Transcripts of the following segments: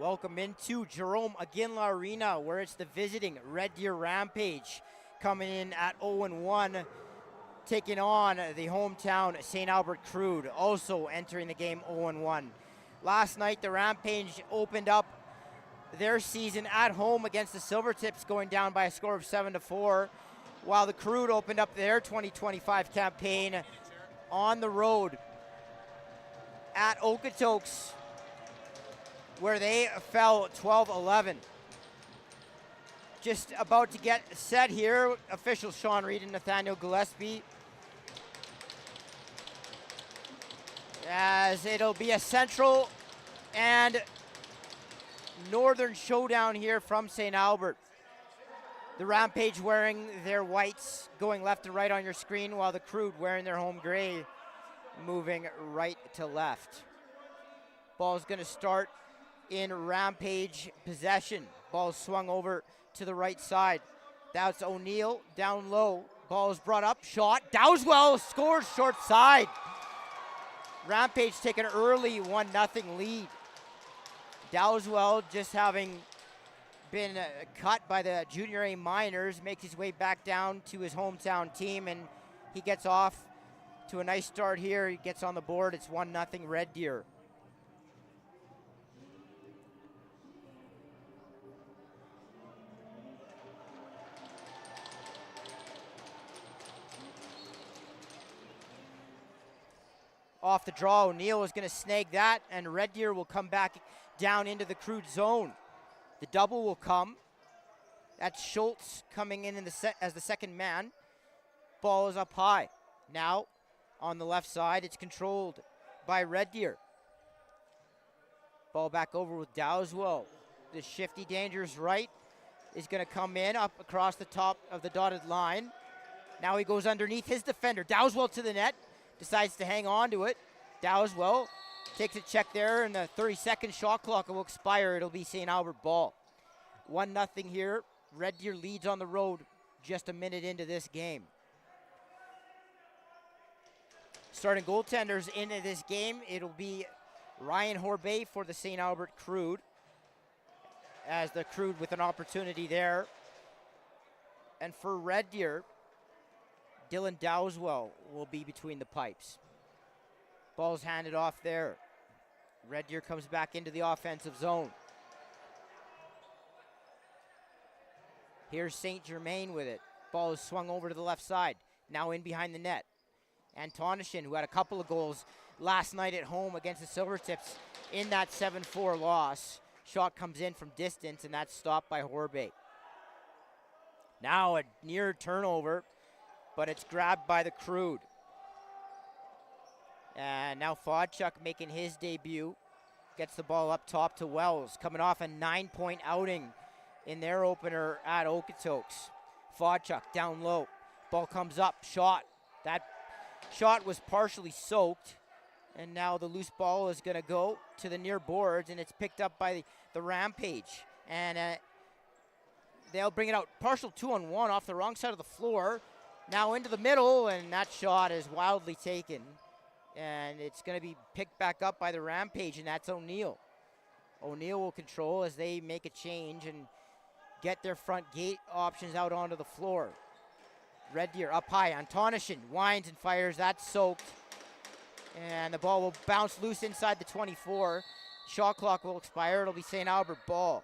Welcome into Jerome Aguinla Arena, where it's the visiting Red Deer Rampage coming in at 0-1, taking on the hometown St. Albert Crude, also entering the game 0-1. Last night, the Rampage opened up their season at home against the Silvertips, going down by a score of 7-4, while the Crude opened up their 2025 campaign on the road at Okotoks, where they fell 12-11. Just about to get set here, officials Sean Reed and Nathaniel Gillespie, as it'll be a central and northern showdown here from St. Albert. The Rampage wearing their whites, going left to right on your screen, while the Crude wearing their home gray, moving right to left. Ball's gonna start in Rampage possession. Ball swung over to the right side. That's O'Neill down low. Ball is brought up, shot. Dowswell scores short side. Rampage take an early 1-0 lead. Dowswell, just having been cut by the Junior A minors, makes his way back down to his hometown team, and he gets off to a nice start here. He gets on the board. It's 1-0 Red Deer. Off the draw, O'Neill is going to snag that, and Red Deer will come back down into the Crude zone. The double will come. That's Schultz coming in the as the second man. Ball is up high. Now, on the left side, it's controlled by Red Deer. Ball back over with Dowswell. The shifty, dangerous right is going to come in up across the top of the dotted line. Now he goes underneath his defender. Dowswell to the net. Decides to hang on to it. Dowswell takes a check there, and the 30-second shot clock will expire. It'll be St. Albert ball. 1-0 here. Red Deer leads on the road just a minute into this game. Starting goaltenders into this game, it'll be Ryan Horbay for the St. Albert Crude, as the Crude with an opportunity there. And for Red Deer, Dylan Dowswell will be between the pipes. Ball's handed off there. Red Deer comes back into the offensive zone. Here's St. Germain with it. Ball is swung over to the left side. Now in behind the net. Antonishin, who had a couple of goals last night at home against the Silvertips in that 7-4 loss. Shot comes in from distance, and that's stopped by Horbay. Now a near turnover, but it's grabbed by the Crude. And now Fodchuk making his debut. Gets the ball up top to Wells, coming off a 9-point outing in their opener at Okotoks. Fodchuk down low. Ball comes up, shot. That shot was partially soaked. And now the loose ball is going to go to the near boards, and it's picked up by the Rampage. And they'll bring it out. Partial 2-on-1 off the wrong side of the floor. Now into the middle, and that shot is wildly taken. And it's going to be picked back up by the Rampage, and that's O'Neill. O'Neill will control as they make a change and get their front gate options out onto the floor. Red Deer up high. Antonishin winds and fires. That's soaked. And the ball will bounce loose inside the 24. Shot clock will expire. It'll be St. Albert ball.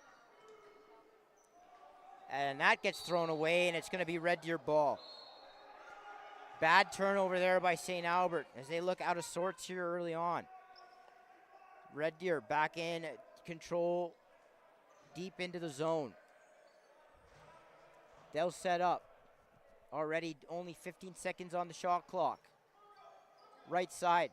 And that gets thrown away, and it's going to be Red Deer ball. Bad turnover there by St. Albert as they look out of sorts here early on. Red Deer back in control deep into the zone. They'll set up. Already only 15 seconds on the shot clock. Right side.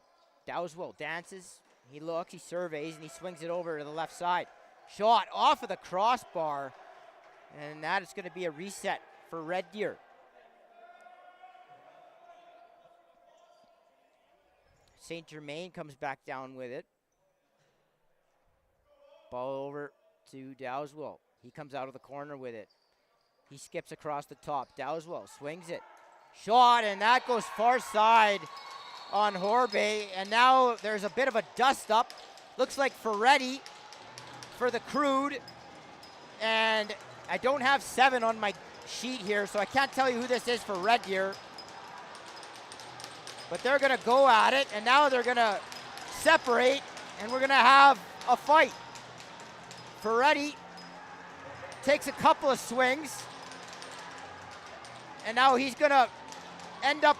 Dowswell dances. He looks, he surveys, and he swings it over to the left side. Shot off of the crossbar. And that is going to be a reset for Red Deer. St. Germain comes back down with it. Ball over to Dowswell. He comes out of the corner with it. He skips across the top. Dowswell swings it. Shot, and that goes far side on Horbay. And now there's a bit of a dust up. Looks like Ferretti for the Crude, and I don't have 7 on my sheet here, so I can't tell you who this is for Red Deer. But they're gonna go at it, and now they're gonna separate, and we're gonna have a fight. Ferretti takes a couple of swings, and now he's gonna end up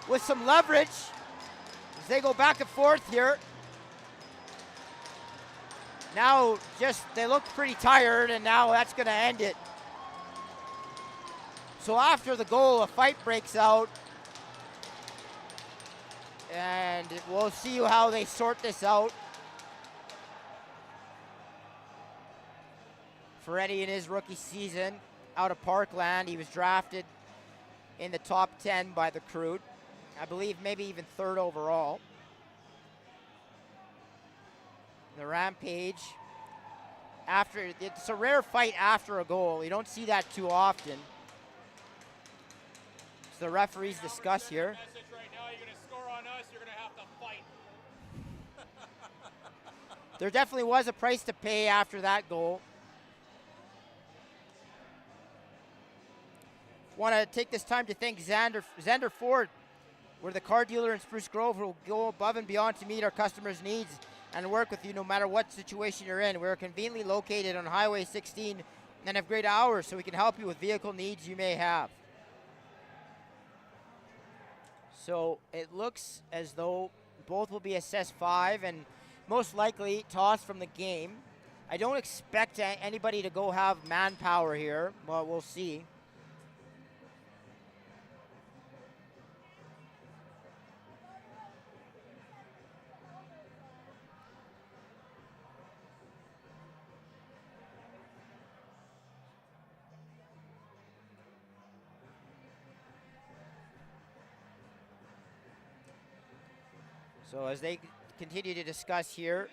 with some leverage as they go back and forth here. Now they look pretty tired, and now that's gonna end it. So after the goal, a fight breaks out, and we'll see how they sort this out. Ferretti in his rookie season out of Parkland, he was drafted in the top 10 by the Crude. I believe maybe even 3rd overall. The Rampage, it's a rare fight after a goal. You don't see that too often. So the referees discuss here. Right now, you're going to score on us, you're going to have to fight. There definitely was a price to pay after that goal. Want to take this time to thank Xander Ford. We're the car dealer in Spruce Grove who will go above and beyond to meet our customers' needs and work with you no matter what situation you're in. We're conveniently located on Highway 16 and have great hours so we can help you with vehicle needs you may have. So it looks as though both will be assessed 5 and most likely tossed from the game. I don't expect anybody to go have manpower here, but we'll see. So as they continue to discuss here,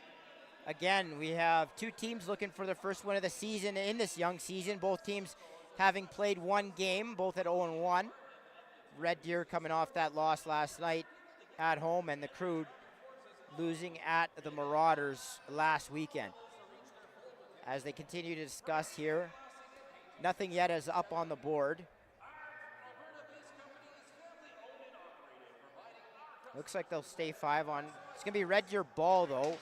again, we have 2 teams looking for their first win of the season in this young season. Both teams having played 1 game, both at 0-1. Red Deer coming off that loss last night at home, and the Crude losing at the Marauders last weekend. As they continue to discuss here, nothing yet is up on the board. Looks like they'll stay 5 on. It's going to be Red Deer ball, though.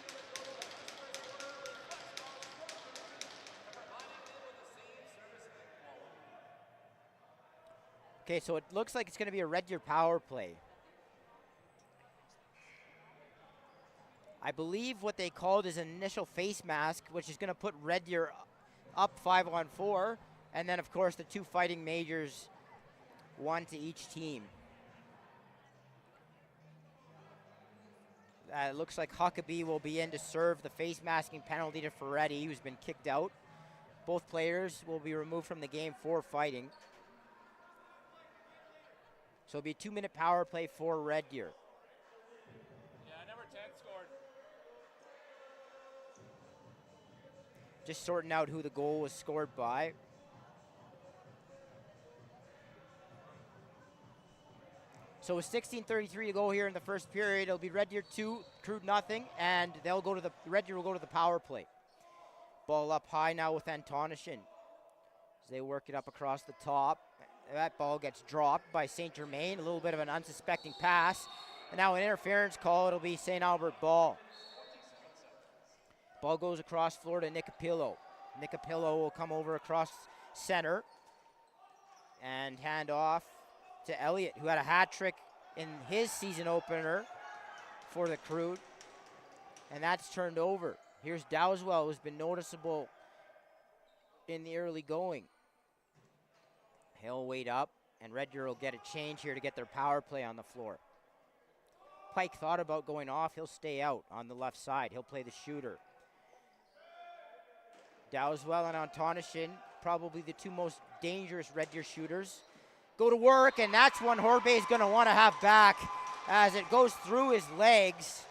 Okay, so it looks like it's going to be a Red Deer power play. I believe what they called is an initial face mask, which is going to put Red Deer up 5-on-4. And then, of course, the 2 fighting majors, 1 to each team. It looks like Huckabee will be in to serve the face masking penalty to Ferretti, who's been kicked out. Both players will be removed from the game for fighting. So it'll be a 2-minute power play for Red Deer. Yeah, number 10 scored. Just sorting out who the goal was scored by. So with 16:33 to go here in the first period, it'll be Red Deer 2, Crude nothing, and Red Deer will go to the power play. Ball up high now with Antonishin. As they work it up across the top. That ball gets dropped by St. Germain. A little bit of an unsuspecting pass. And now an interference call. It'll be St. Albert ball. Ball goes across floor to Nicapillo. Nicapillo will come over across center and hand off to Elliott, who had a hat trick in his season opener for the Crude. And that's turned over. Here's Dowswell, who's been noticeable in the early going. He'll wait up, and Red Deer will get a change here to get their power play on the floor. Pike thought about going off. He'll stay out on the left side. He'll play the shooter. Dowswell and Antonishin, probably the 2 most dangerous Red Deer shooters. Go to work, and that's one Horbe is going to want to have back as it goes through his legs.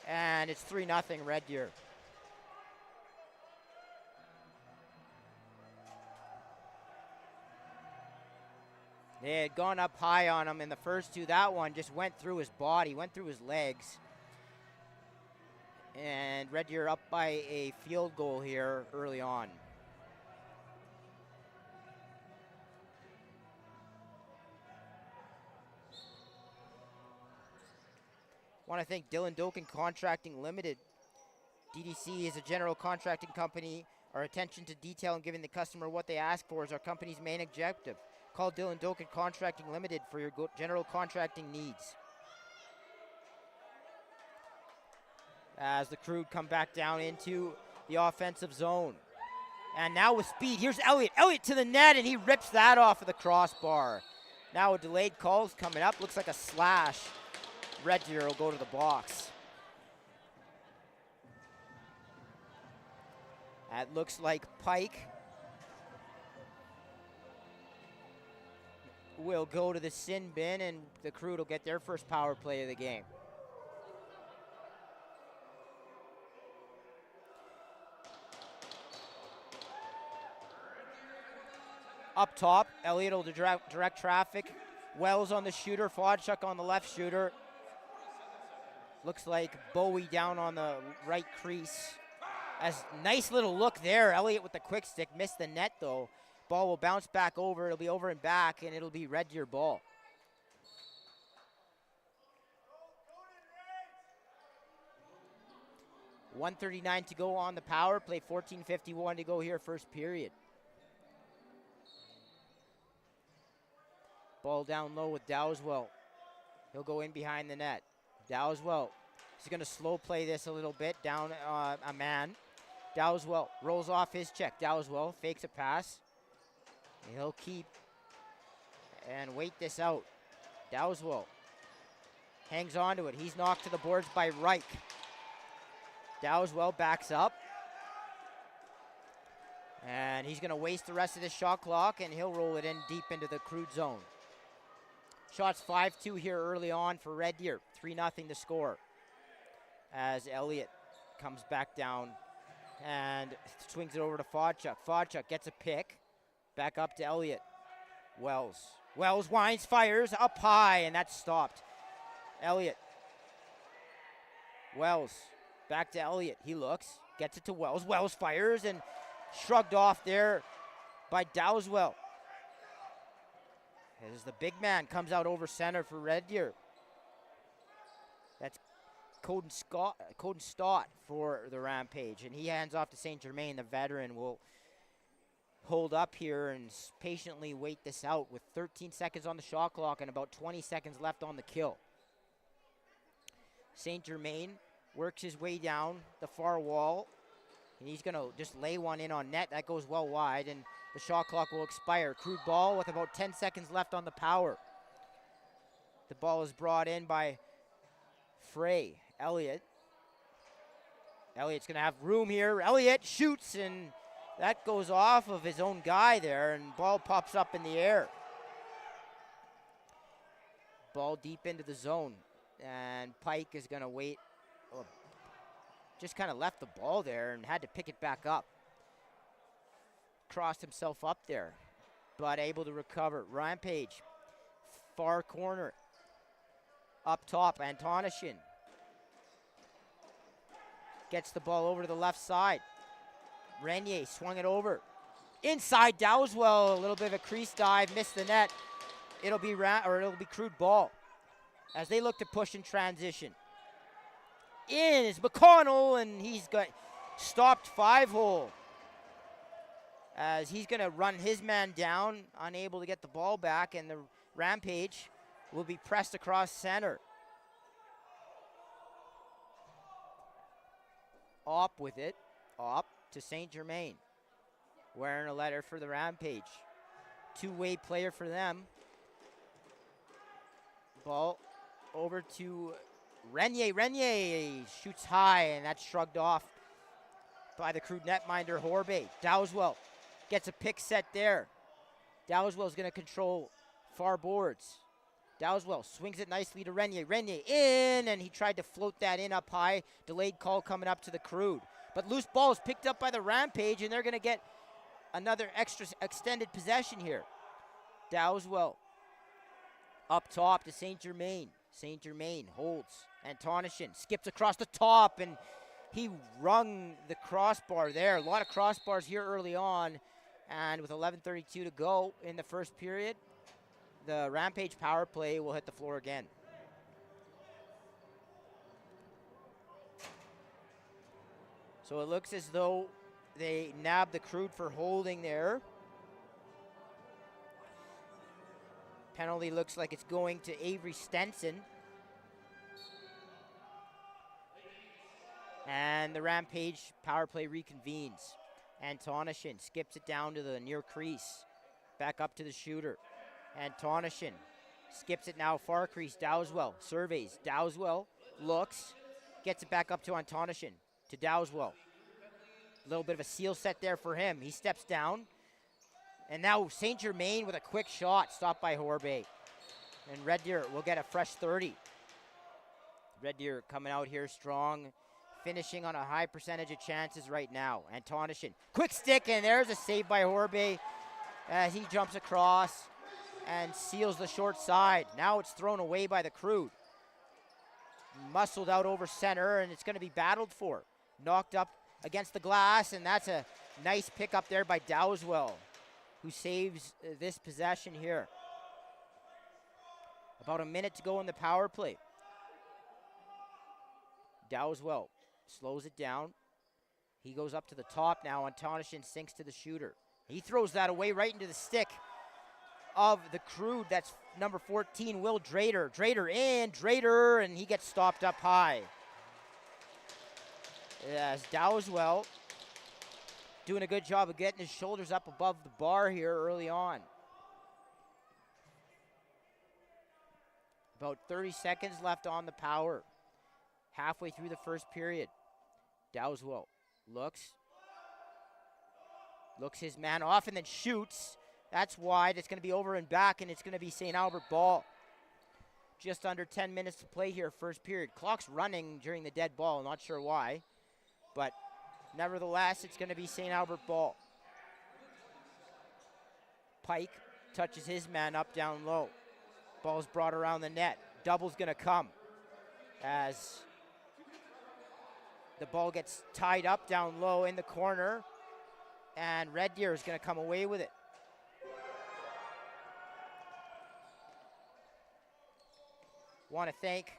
And it's 3-0 Red Deer. They had gone up high on him in the first 2. That one just went through his body, went through his legs. And Red Deer up by a field goal here early on. Want to thank Dylan Doken Contracting Limited. DDC is a general contracting company. Our attention to detail and giving the customer what they ask for is our company's main objective. Call Dylan Doken Contracting Limited for your general contracting needs. As the Crude come back down into the offensive zone. And now with speed, here's Elliott. Elliott to the net, and he rips that off of the crossbar. Now a delayed call's coming up. Looks like a slash. Red Deer will go to the box. That looks like Pike will go to the sin bin, and the Crude will get their first power play of the game. Up top, Elliott will direct traffic. Wells on the shooter, Fodchuk on the left shooter. Looks like Bowie down on the right crease. As nice little look there. Elliott with the quick stick, missed the net though. Ball will bounce back over. It'll be over and back, and it'll be Red Deer ball. .139 to go on the power play. 14:51 to go here, first period. Ball down low with Dowswell. He'll go in behind the net. Dowswell, he's going to slow play this a little bit, down a man. Dowswell rolls off his check. Dowswell fakes a pass. He'll keep and wait this out. Dowswell hangs on to it. He's knocked to the boards by Reich. Dowswell backs up. And he's going to waste the rest of the shot clock, and he'll roll it in deep into the Crude zone. Shots 5-2 here early on for Red Deer. 3-0 to score. As Elliott comes back down and swings it over to Fodchuk. Fodchuk gets a pick. Back up to Elliott. Wells. Wells winds, fires up high, and that's stopped. Elliott. Wells. Back to Elliott. He looks. Gets it to Wells. Wells fires and shrugged off there by Dowswell. As the big man comes out over center for Red Deer. That's Coden Stott for the Rampage, and he hands off to St. Germain. The veteran will hold up here and patiently wait this out with 13 seconds on the shot clock and about 20 seconds left on the kill. St. Germain works his way down the far wall, and he's going to just lay one in on net. That goes well wide, and the shot clock will expire. Crude ball with about 10 seconds left on the power. The ball is brought in by Frey. Elliott. Elliott's going to have room here. Elliott shoots, and that goes off of his own guy there, and ball pops up in the air. Ball deep into the zone, and Pike is going to wait. Oh, just kind of left the ball there and had to pick it back up. Crossed himself up there, but able to recover. Rampage, far corner. Up top, Antonishin gets the ball over to the left side. Renier swung it over. Inside Dowswell, a little bit of a crease dive, missed the net. It'll be Crude ball as they look to push in transition. In is McConnell, and he's got stopped 5-hole. As he's going to run his man down, unable to get the ball back, and the Rampage will be pressed across center. Opp with it. Opp to St. Germain. Wearing a letter for the Rampage. Two-way player for them. Ball over to Renier. Renier shoots high, and that's shrugged off by the Crude netminder Horbe. Dowswell gets a pick set there. Dowswell's going to control far boards. Dowswell swings it nicely to Renier. Renier in, and he tried to float that in up high. Delayed call coming up to the Crude. But loose ball is picked up by the Rampage, and they're going to get another extra extended possession here. Dowswell up top to St. Germain. St. Germain holds. Antonishin skips across the top and He rung the crossbar there. A lot of crossbars here early on. And with 11:32 to go in the first period, the Rampage power play will hit the floor again. So it looks as though they nabbed the Crude for holding there. Penalty looks like it's going to Avery Stenson. And the Rampage power play reconvenes. Antonishin skips it down to the near crease. Back up to the shooter. Antonishin skips it now, far crease. Dowswell surveys. Dowswell looks, gets it back up to Antonishin, to Dowswell. A little bit of a seal set there for him. He steps down. And now St. Germain with a quick shot, stopped by Horbe. And Red Deer will get a fresh 30. Red Deer coming out here strong, finishing on a high percentage of chances right now. Antonishin, quick stick, and there's a save by Horbe as he jumps across and seals the short side. Now it's thrown away by the Crude. Muscled out over center, and it's going to be battled for. Knocked up against the glass, and that's a nice pick up there by Dowswell, who saves this possession here. About a minute to go in the power play. Dowswell slows it down. He goes up to the top now. Antonishin sinks to the shooter. He throws that away right into the stick of the Crude. That's number 14, Will Drader. Drader, and he gets stopped up high. As Dowswell doing a good job of getting his shoulders up above the bar here early on. About 30 seconds left on the power. Halfway through the first period. Dowswell looks his man off and then shoots. That's wide. It's going to be over and back, and it's going to be St. Albert ball. Just under 10 minutes to play here, first period. Clock's running during the dead ball. Not sure why, but nevertheless, it's going to be St. Albert ball. Pike touches his man up down low. Ball's brought around the net. Double's going to come as the ball gets tied up down low in the corner, and Red Deer is going to come away with it. Want to thank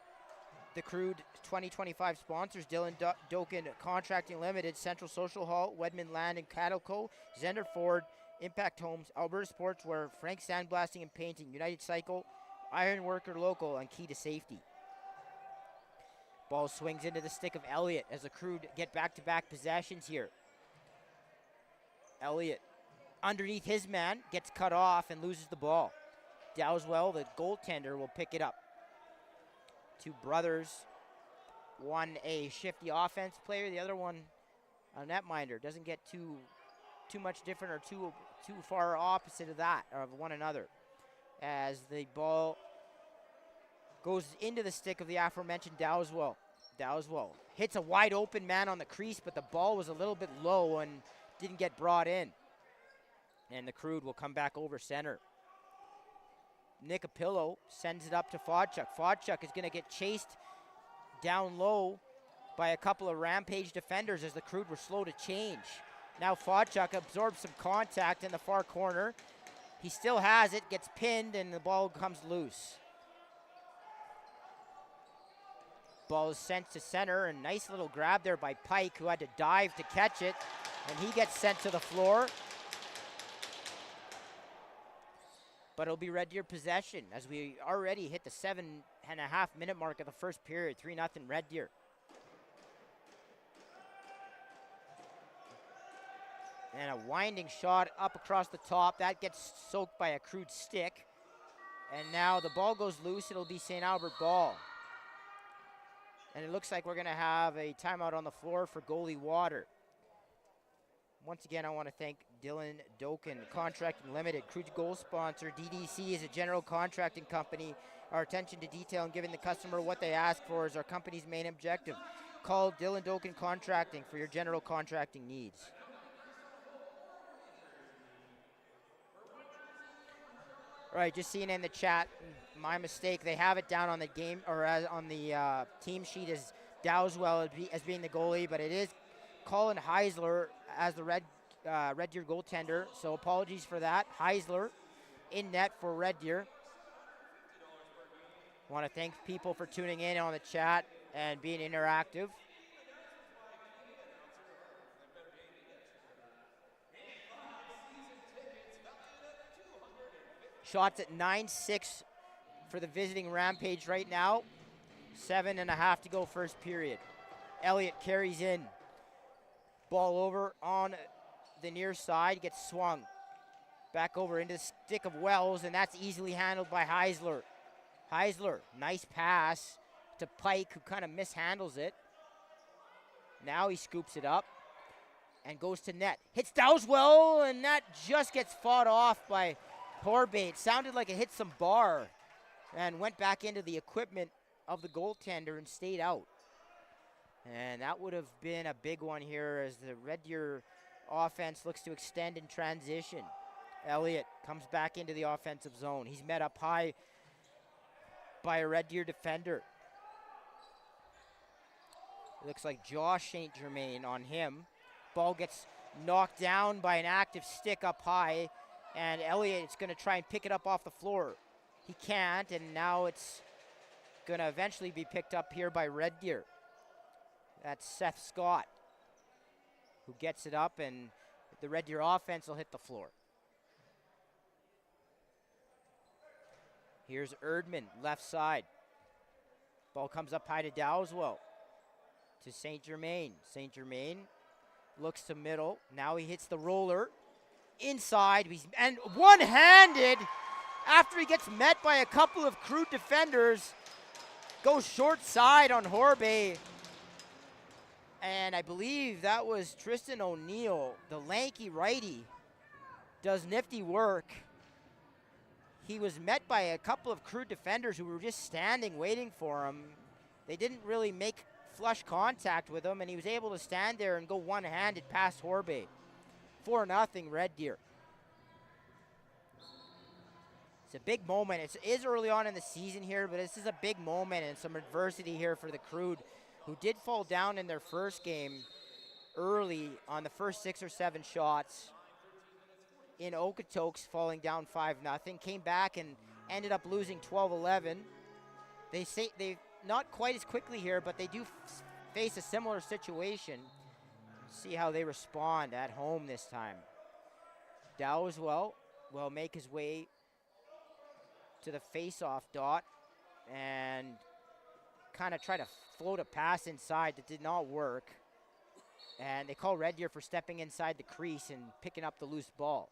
the Crude 2025 sponsors: Dylan Doken Contracting Limited, Central Social Hall, Wedman Land and Cattle Co., Zender Ford, Impact Homes, Alberta Sportswear, Frank Sandblasting and Painting, United Cycle, Iron Worker Local, and Key to Safety. Ball swings into the stick of Elliott as the Crude get back-to-back possessions here. Elliott, underneath his man, gets cut off and loses the ball. Dowswell, the goaltender, will pick it up. Two brothers, one a shifty offense player, the other one a netminder. Doesn't get too much different or too far opposite of that, or of one another. As the ball goes into the stick of the aforementioned Dowswell. Dowswell hits a wide open man on the crease, but the ball was a little bit low and didn't get brought in. And the Crude will come back over center. Nick Apillo sends it up to Fodchuk. Fodchuk is going to get chased down low by a couple of Rampage defenders as the Crude were slow to change. Now Fodchuk absorbs some contact in the far corner. He still has it, gets pinned, and the ball comes loose. Ball is sent to center, and nice little grab there by Pike, who had to dive to catch it, and he gets sent to the floor. But it'll be Red Deer possession as we already hit the 7.5-minute mark of the first period. 3-0 Red Deer. And a winding shot up across the top. That gets soaked by a Crude stick. And now the ball goes loose. It'll be St. Albert ball. And it looks like we're going to have a timeout on the floor for goalie Water. Once again, I want to thank Dylan Doken Contracting Limited, Crude's goal sponsor. DDC is a general contracting company. Our attention to detail and giving the customer what they ask for is our company's main objective. Call Dylan Doken Contracting for your general contracting needs. All right, just seeing in the chat, my mistake. They have it down on the game or on the team sheet as Dowswell as being the goalie, but it is Colin Heisler as the Red Deer goaltender, so apologies for that. Heisler in net for Red Deer. Want to thank people for tuning in on the chat and being interactive. Shots at 9-6 for the visiting Rampage right now. 7.5 to go first period. Elliott carries in. Ball over on the near side, gets swung. Back over into the stick of Wells, and that's easily handled by Heisler. Heisler, nice pass to Pike, who kind of mishandles it. Now he scoops it up and goes to net. Hits Dowswell, and that just gets fought off by Horbay. It sounded like it hit some bar and went back into the equipment of the goaltender and stayed out. And that would have been a big one here as the Red Deer offense looks to extend in transition. Elliott comes back into the offensive zone. He's met up high by a Red Deer defender. It looks like Josh St. Germain on him. Ball gets knocked down by an active stick up high, and Elliott's going to try and pick it up off the floor. He can't, and now it's going to eventually be picked up here by Red Deer. That's Seth Scott who gets it up, and the Red Deer offense will hit the floor. Here's Erdman, left side. Ball comes up high to Dowswell. To St. Germain. St. Germain looks to middle. Now he hits the roller. Inside, and one-handed after he gets met by a couple of Crude defenders. Goes short side on Horbay. And I believe that was Tristan O'Neill, the lanky righty, does nifty work. He was met by a couple of Crude defenders who were just standing waiting for him. They didn't really make flush contact with him, and he was able to stand there and go one-handed past Horbay. 4-0 Red Deer. It's a big moment. It is early on in the season here, but this is a big moment and some adversity here for the Crude, who did fall down in their first game early on the first 6 or 7 shots in Okotoks, falling down 5-0. Came back and ended up losing 12-11. They not quite as quickly here, but they do face a similar situation. See how they respond at home this time. Dowswell will make his way to the face-off dot and kind of try to float a pass inside that did not work. And they call Red Deer for stepping inside the crease and picking up the loose ball.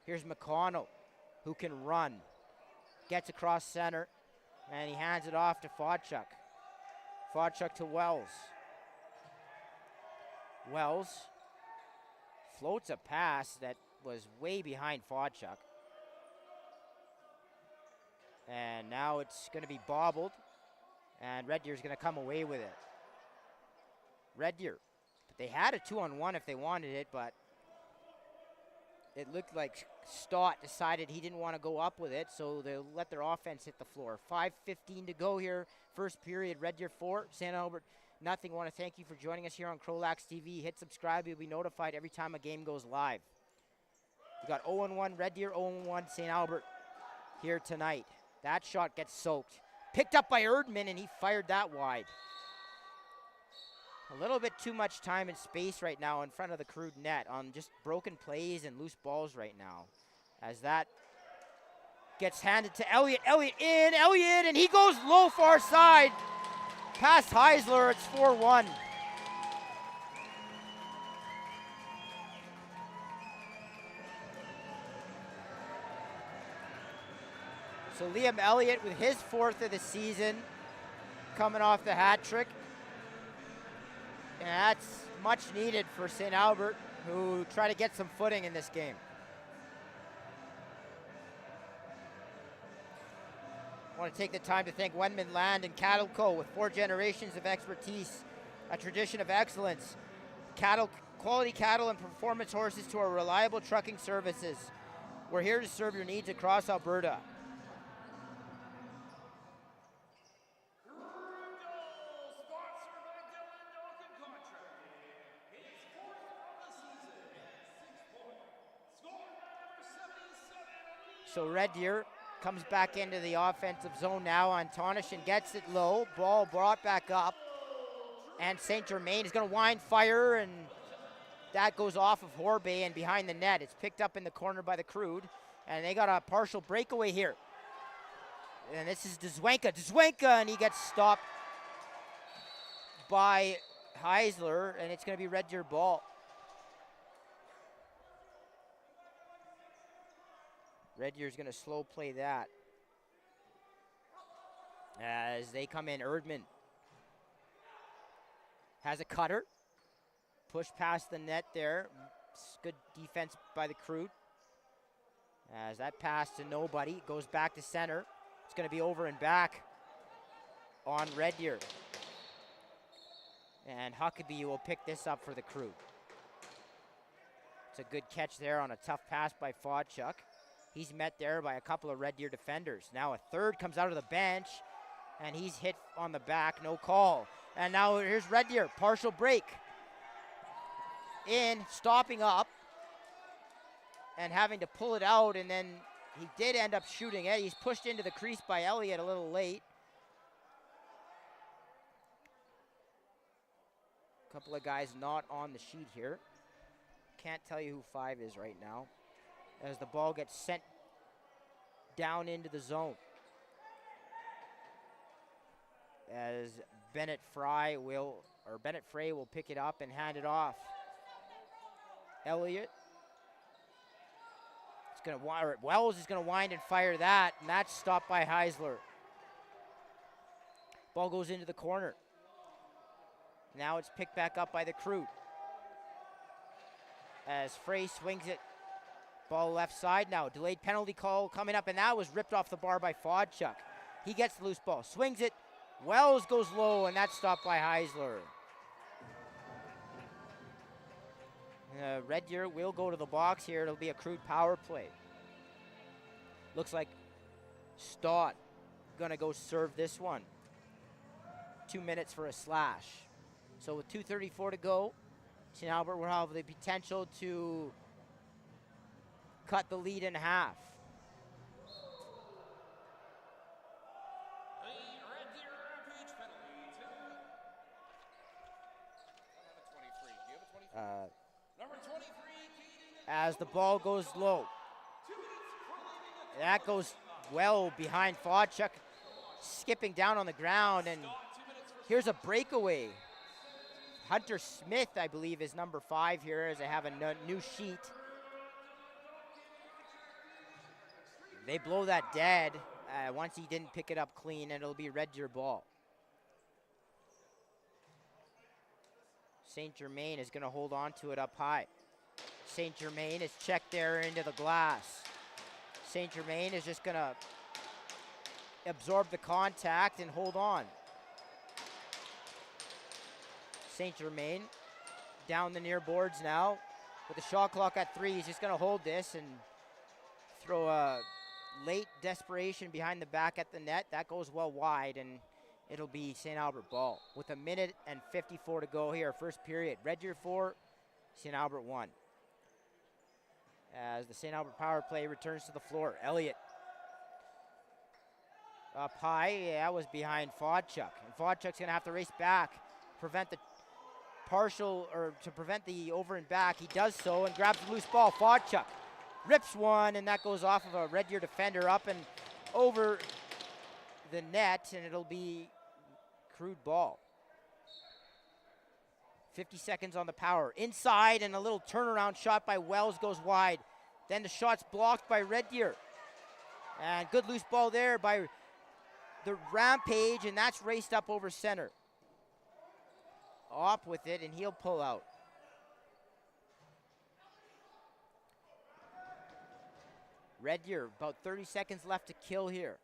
Here's McConnell, who can run. Gets across center, and he hands it off to Fodchuk. Fodchuk to Wells. Wells floats a pass that was way behind Fodchuk. And now it's going to be bobbled, and Red Deer's going to come away with it. Red Deer. But they had a 2-on-1 if they wanted it, but it looked like Stott decided he didn't want to go up with it, so they'll let their offense hit the floor. 5:15 to go here. First period, Red Deer 4, St. Albert nothing. Want to thank you for joining us here on CROW LAX TV. Hit subscribe. You'll be notified every time a game goes live. We got 0-1 Red Deer, 0-1 St. Albert here tonight. That shot gets soaked. Picked up by Erdman, and he fired that wide. A little bit too much time and space right now in front of the Crude net on just broken plays and loose balls right now. As that gets handed to Elliott. Elliott, and he goes low far side. Past Heisler, it's 4-1. So Liam Elliott with his 4th of the season, coming off the hat trick. And that's much needed for St. Albert, who try to get some footing in this game. I want to take the time to thank Wenman Land and Cattle Co. with 4 generations of expertise, a tradition of excellence. Quality cattle and performance horses to our reliable trucking services. We're here to serve your needs across Alberta. So Red Deer comes back into the offensive zone now on Tonishin, gets it low, ball brought back up, and St. Germain is going to wind fire, and that goes off of Horbe and behind the net. It's picked up in the corner by the Crude, and they got a partial breakaway here. And this is Dzwenka, and he gets stopped by Heisler, and it's going to be Red Deer ball. Red Deer's going to slow play that. As they come in, Erdman has a cutter. Push past the net there. Good defense by the Crude. As that pass to nobody, goes back to center. It's going to be over and back on Red Deer. And Huckabee will pick this up for the Crude. It's a good catch there on a tough pass by Fodchuk. He's met there by a couple of Red Deer defenders. Now a third comes out of the bench, and he's hit on the back, no call. And now here's Red Deer, partial break. In, stopping up, and having to pull it out, and then he did end up shooting it. He's pushed into the crease by Elliott a little late. A couple of guys not on the sheet here. Can't tell you who 5 is right now, as the ball gets sent down into the zone. As Bennett Frey will pick it up and hand it off. Elliott. Wells is going to wind and fire that, and that's stopped by Heisler. Ball goes into the corner. Now it's picked back up by the Crude. As Frey swings it. Ball left side now. Delayed penalty call coming up, and that was ripped off the bar by Fodchuk. He gets the loose ball, swings it. Wells goes low, and that's stopped by Heisler. Red Deer will go to the box here. It'll be a Crude power play. Looks like Stott gonna go serve this one. 2 minutes for a slash. So with 2:34 to go, St. Albert will have the potential to cut the lead in half. Red Deer Rampage penalty. I have a 23. Do you have a 23? Number 23. As the ball goes low. That goes well behind Fodchuk, skipping down on the ground, and here's a breakaway. Hunter Smith, I believe, is number 5 here, as I have a new sheet. They blow that dead once he didn't pick it up clean, and it'll be Red Deer ball. St. Germain is going to hold on to it up high. St. Germain is checked there into the glass. St. Germain is just going to absorb the contact and hold on. St. Germain down the near boards now with the shot clock at 3. He's just going to hold this and throw a late desperation behind the back at the net. That goes well wide, and it'll be St. Albert ball with 1 minute and 54 to go here, first period. Red Deer 4, St. Albert 1. As the St. Albert power play returns to the floor. Elliott up high. Yeah, that was behind Fodchuk. And Fodchuk's going to have to race back, prevent the prevent the over and back. He does so and grabs the loose ball. Fodchuk rips one, and that goes off of a Red Deer defender up and over the net, and it'll be Crude ball. 50 seconds on the power. Inside, and a little turnaround shot by Wells goes wide. Then the shot's blocked by Red Deer. And good loose ball there by the Rampage, and that's raced up over center. Opp with it, and he'll pull out. Red Deer, about 30 seconds left to kill here.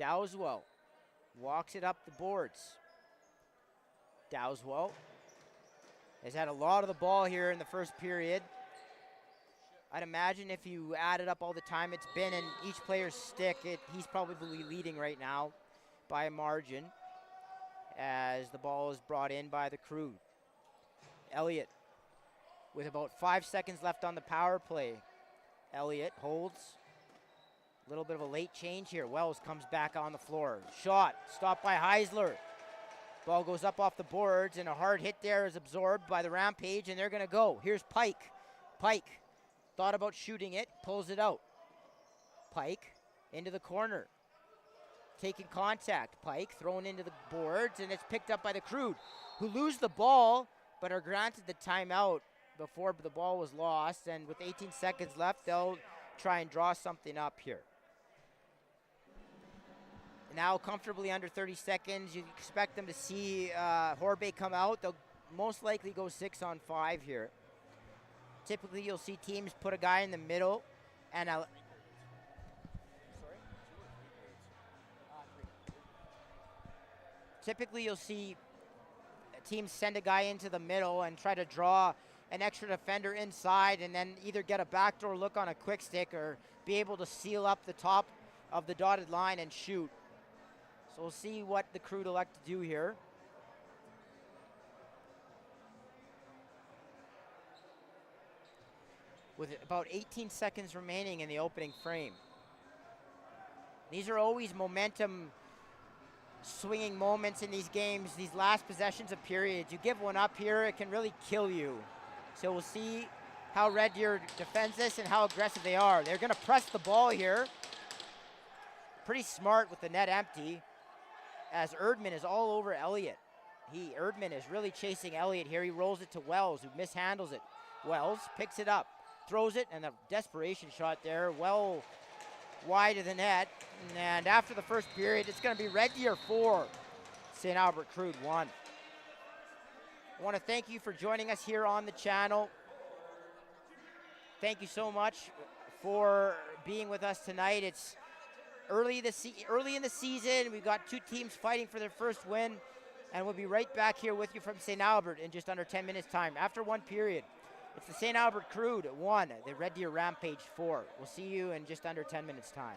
Dowswell walks it up the boards. Dowswell has had a lot of the ball here in the first period. I'd imagine if you added up all the time it's been in each player's stick, he's probably leading right now by a margin as the ball is brought in by the Crude. Elliott with about 5 seconds left on the power play. Elliott holds, little bit of a late change here. Wells comes back on the floor. Shot, stopped by Heisler. Ball goes up off the boards, and a hard hit there is absorbed by the Rampage, and they're going to go. Here's Pike. Pike thought about shooting it, pulls it out. Pike into the corner. Taking contact. Pike thrown into the boards, and it's picked up by the Crude, who lose the ball, but are granted the timeout before the ball was lost. And with 18 seconds left, they'll try and draw something up here. Now comfortably under 30 seconds. You expect them to see Horbe come out. They'll most likely go 6-on-5 here. Typically, you'll see teams put a guy in the middle and typically you'll see teams send a guy into the middle and try to draw an extra defender inside, and then either get a backdoor look on a quick stick or be able to seal up the top of the dotted line and shoot. So we'll see what the Crude elect to do here. With about 18 seconds remaining in the opening frame. These are always momentum swinging moments in these games, these last possessions of periods. You give one up here, it can really kill you. So we'll see how Red Deer defends this and how aggressive they are. They're going to press the ball here. Pretty smart with the net empty, as Erdman is all over Elliott. Erdman is really chasing Elliott here. He rolls it to Wells, who mishandles it. Wells picks it up, throws it, and a desperation shot there, well wide of the net. And after the first period, it's going to be Red Deer 4, St. Albert Crude 1. I want to thank you for joining us here on the channel. Thank you so much for being with us tonight. It's early in the season. We've got two teams fighting for their first win, and we'll be right back here with you from St. Albert in just under 10 minutes time. After one period, it's the St. Albert Crude 1, the Red Deer Rampage 4. We'll see you in just under 10 minutes time.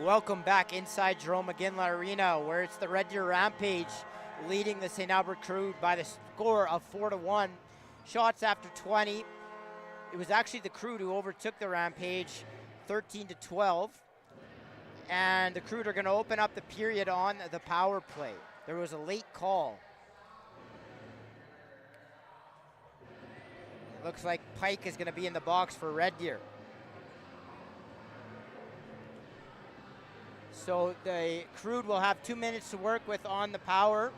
Welcome back inside Jerome McGinley Arena, where it's the Red Deer Rampage leading the St. Albert Crude by the score of 4-1. Shots after 20. It was actually the Crude who overtook the Rampage 13-12. And the Crude are going to open up the period on the power play. There was a late call. It looks like Pike is going to be in the box for Red Deer. So the Crude will have 2 minutes to work with on the power.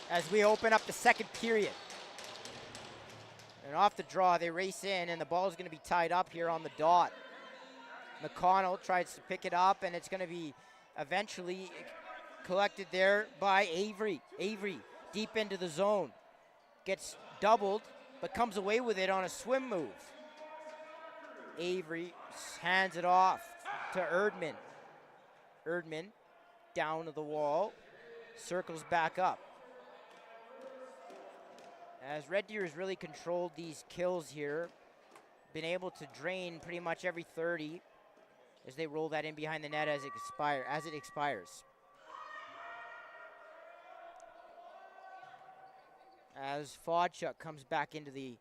As we open up the second period. And off the draw, they race in, and the ball is going to be tied up here on the dot. McConnell tries to pick it up, and it's going to be eventually collected there by Avery. Avery deep into the zone. Gets doubled, but comes away with it on a swim move. Avery hands it off to Erdman. Erdman down to the wall, circles back up. As Red Deer has really controlled these kills here, been able to drain pretty much every 30 as they roll that in behind the net as it expires. As Fodchuk comes back into the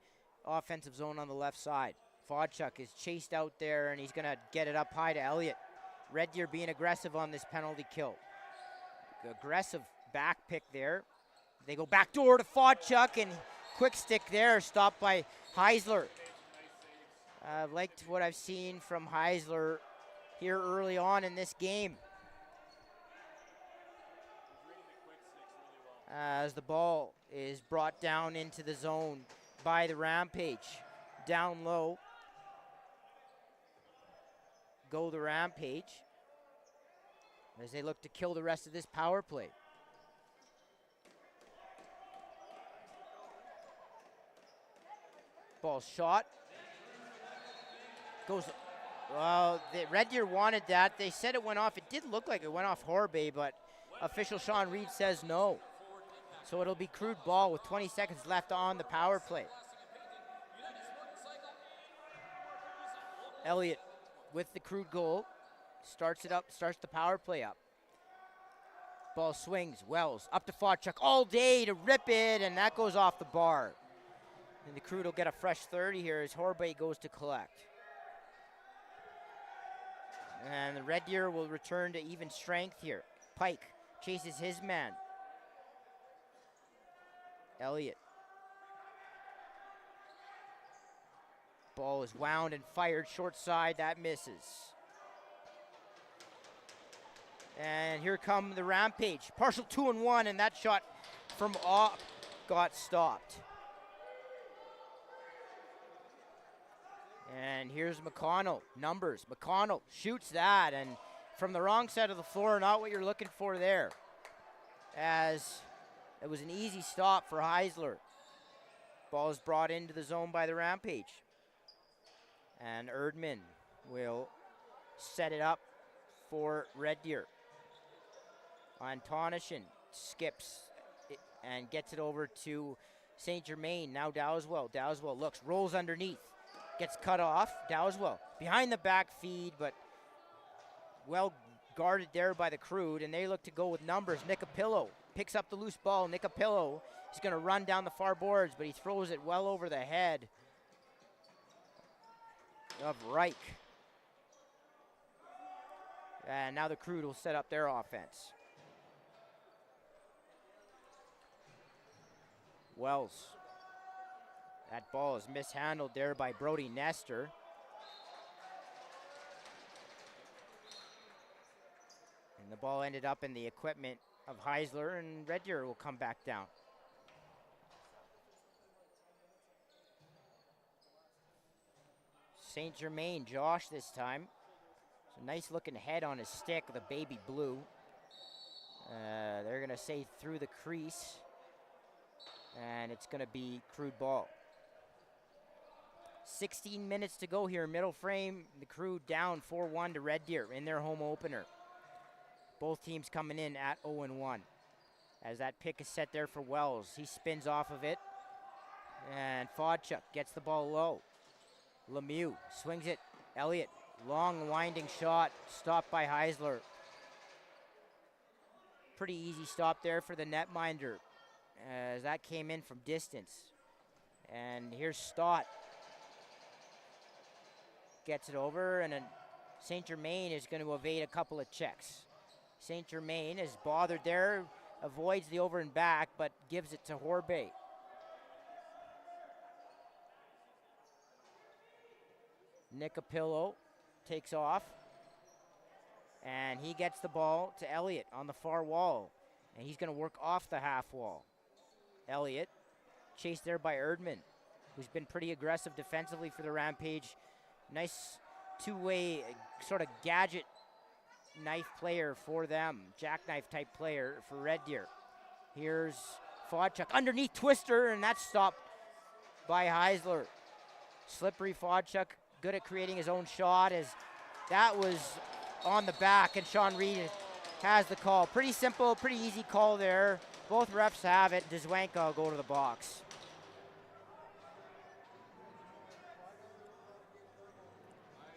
offensive zone on the left side. Fodchuk is chased out there, and he's going to get it up high to Elliott. Red Deer being aggressive on this penalty kill. Aggressive back pick there. They go back door to Fodchuk, and quick stick there, stopped by Heisler. I've liked what I've seen from Heisler here early on in this game. As the ball is brought down into the zone by the Rampage. Down low. Go the Rampage as they look to kill the rest of this power play. Ball shot. Goes, well, the Red Deer wanted that. They said it went off. It did look like it went off Horbay, but official Sean Reed says no. So it'll be Crude ball with 20 seconds left on the power play. Elliott with the Crude goal. Starts it up, starts the power play up. Ball swings, Wells up to Fodchuk all day to rip it, and that goes off the bar. And the Crude will get a fresh 30 here as Horbay goes to collect. And the Red Deer will return to even strength here. Pike chases his man. Elliott. Ball is wound and fired short side. That misses. And here come the Rampage. Partial 2-1, and that shot from off got stopped. And here's McConnell. Numbers. McConnell shoots that, and from the wrong side of the floor, not what you're looking for there. As it was an easy stop for Heisler. Ball is brought into the zone by the Rampage. And Erdman will set it up for Red Deer. Antonishin skips and gets it over to St. Germain. Now Dowswell. Dowswell looks, rolls underneath. Gets cut off. Dowswell behind the back feed, but well guarded there by the Crude, and they look to go with numbers. Nicapillo picks up the loose ball. Nicapillo is going to run down the far boards, but he throws it well over the head of Reich. And now the Crude will set up their offense. Wells. That ball is mishandled there by Brody Nestor. And the ball ended up in the equipment of Heisler, and Red Deer will come back down. St. Germain, Josh this time. It's a nice looking head on his stick with a baby blue. They're going to say through the crease. And it's going to be Crude ball. 16 minutes to go here. Middle frame, the Crude down 4-1 to Red Deer in their home opener. Both teams coming in at 0-1. as that pick is set there for Wells. He spins off of it, and Fodchuk gets the ball low. Lemieux swings it. Elliott, long winding shot, stopped by Heisler. Pretty easy stop there for the netminder, as that came in from distance. And here's Stott. Gets it over, and then St. Germain is going to evade a couple of checks. St. Germain is bothered there, avoids the over and back, but gives it to Horbay. Nicapillo takes off, and he gets the ball to Elliott on the far wall, and he's going to work off the half wall. Elliott, chased there by Erdman, who's been pretty aggressive defensively for the Rampage. Nice two-way sort of gadget knife player for them, jackknife type player for Red Deer. Here's Fodchuk, underneath twister, and that's stopped by Heisler. Slippery Fodchuk, good at creating his own shot, as that was on the back, and Sean Reed has the call. Pretty simple, pretty easy call there. Both refs have it. Dzwanka will go to the box.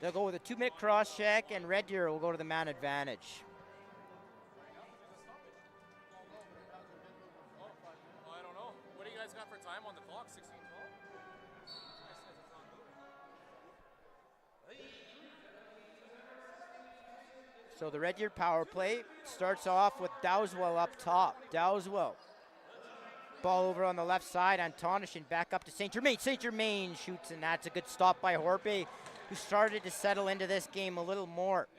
They'll go with a 2-minute cross check, and Red Deer will go to the man advantage. I don't know. What do you guys got for time on the clock? 16:12? So the Red Deer power play starts off with Dowswell up top. Dowswell. Ball over on the left side. Antonishin back up to St. Germain. St. Germain shoots, and that's a good stop by Horbay, who started to settle into this game a little more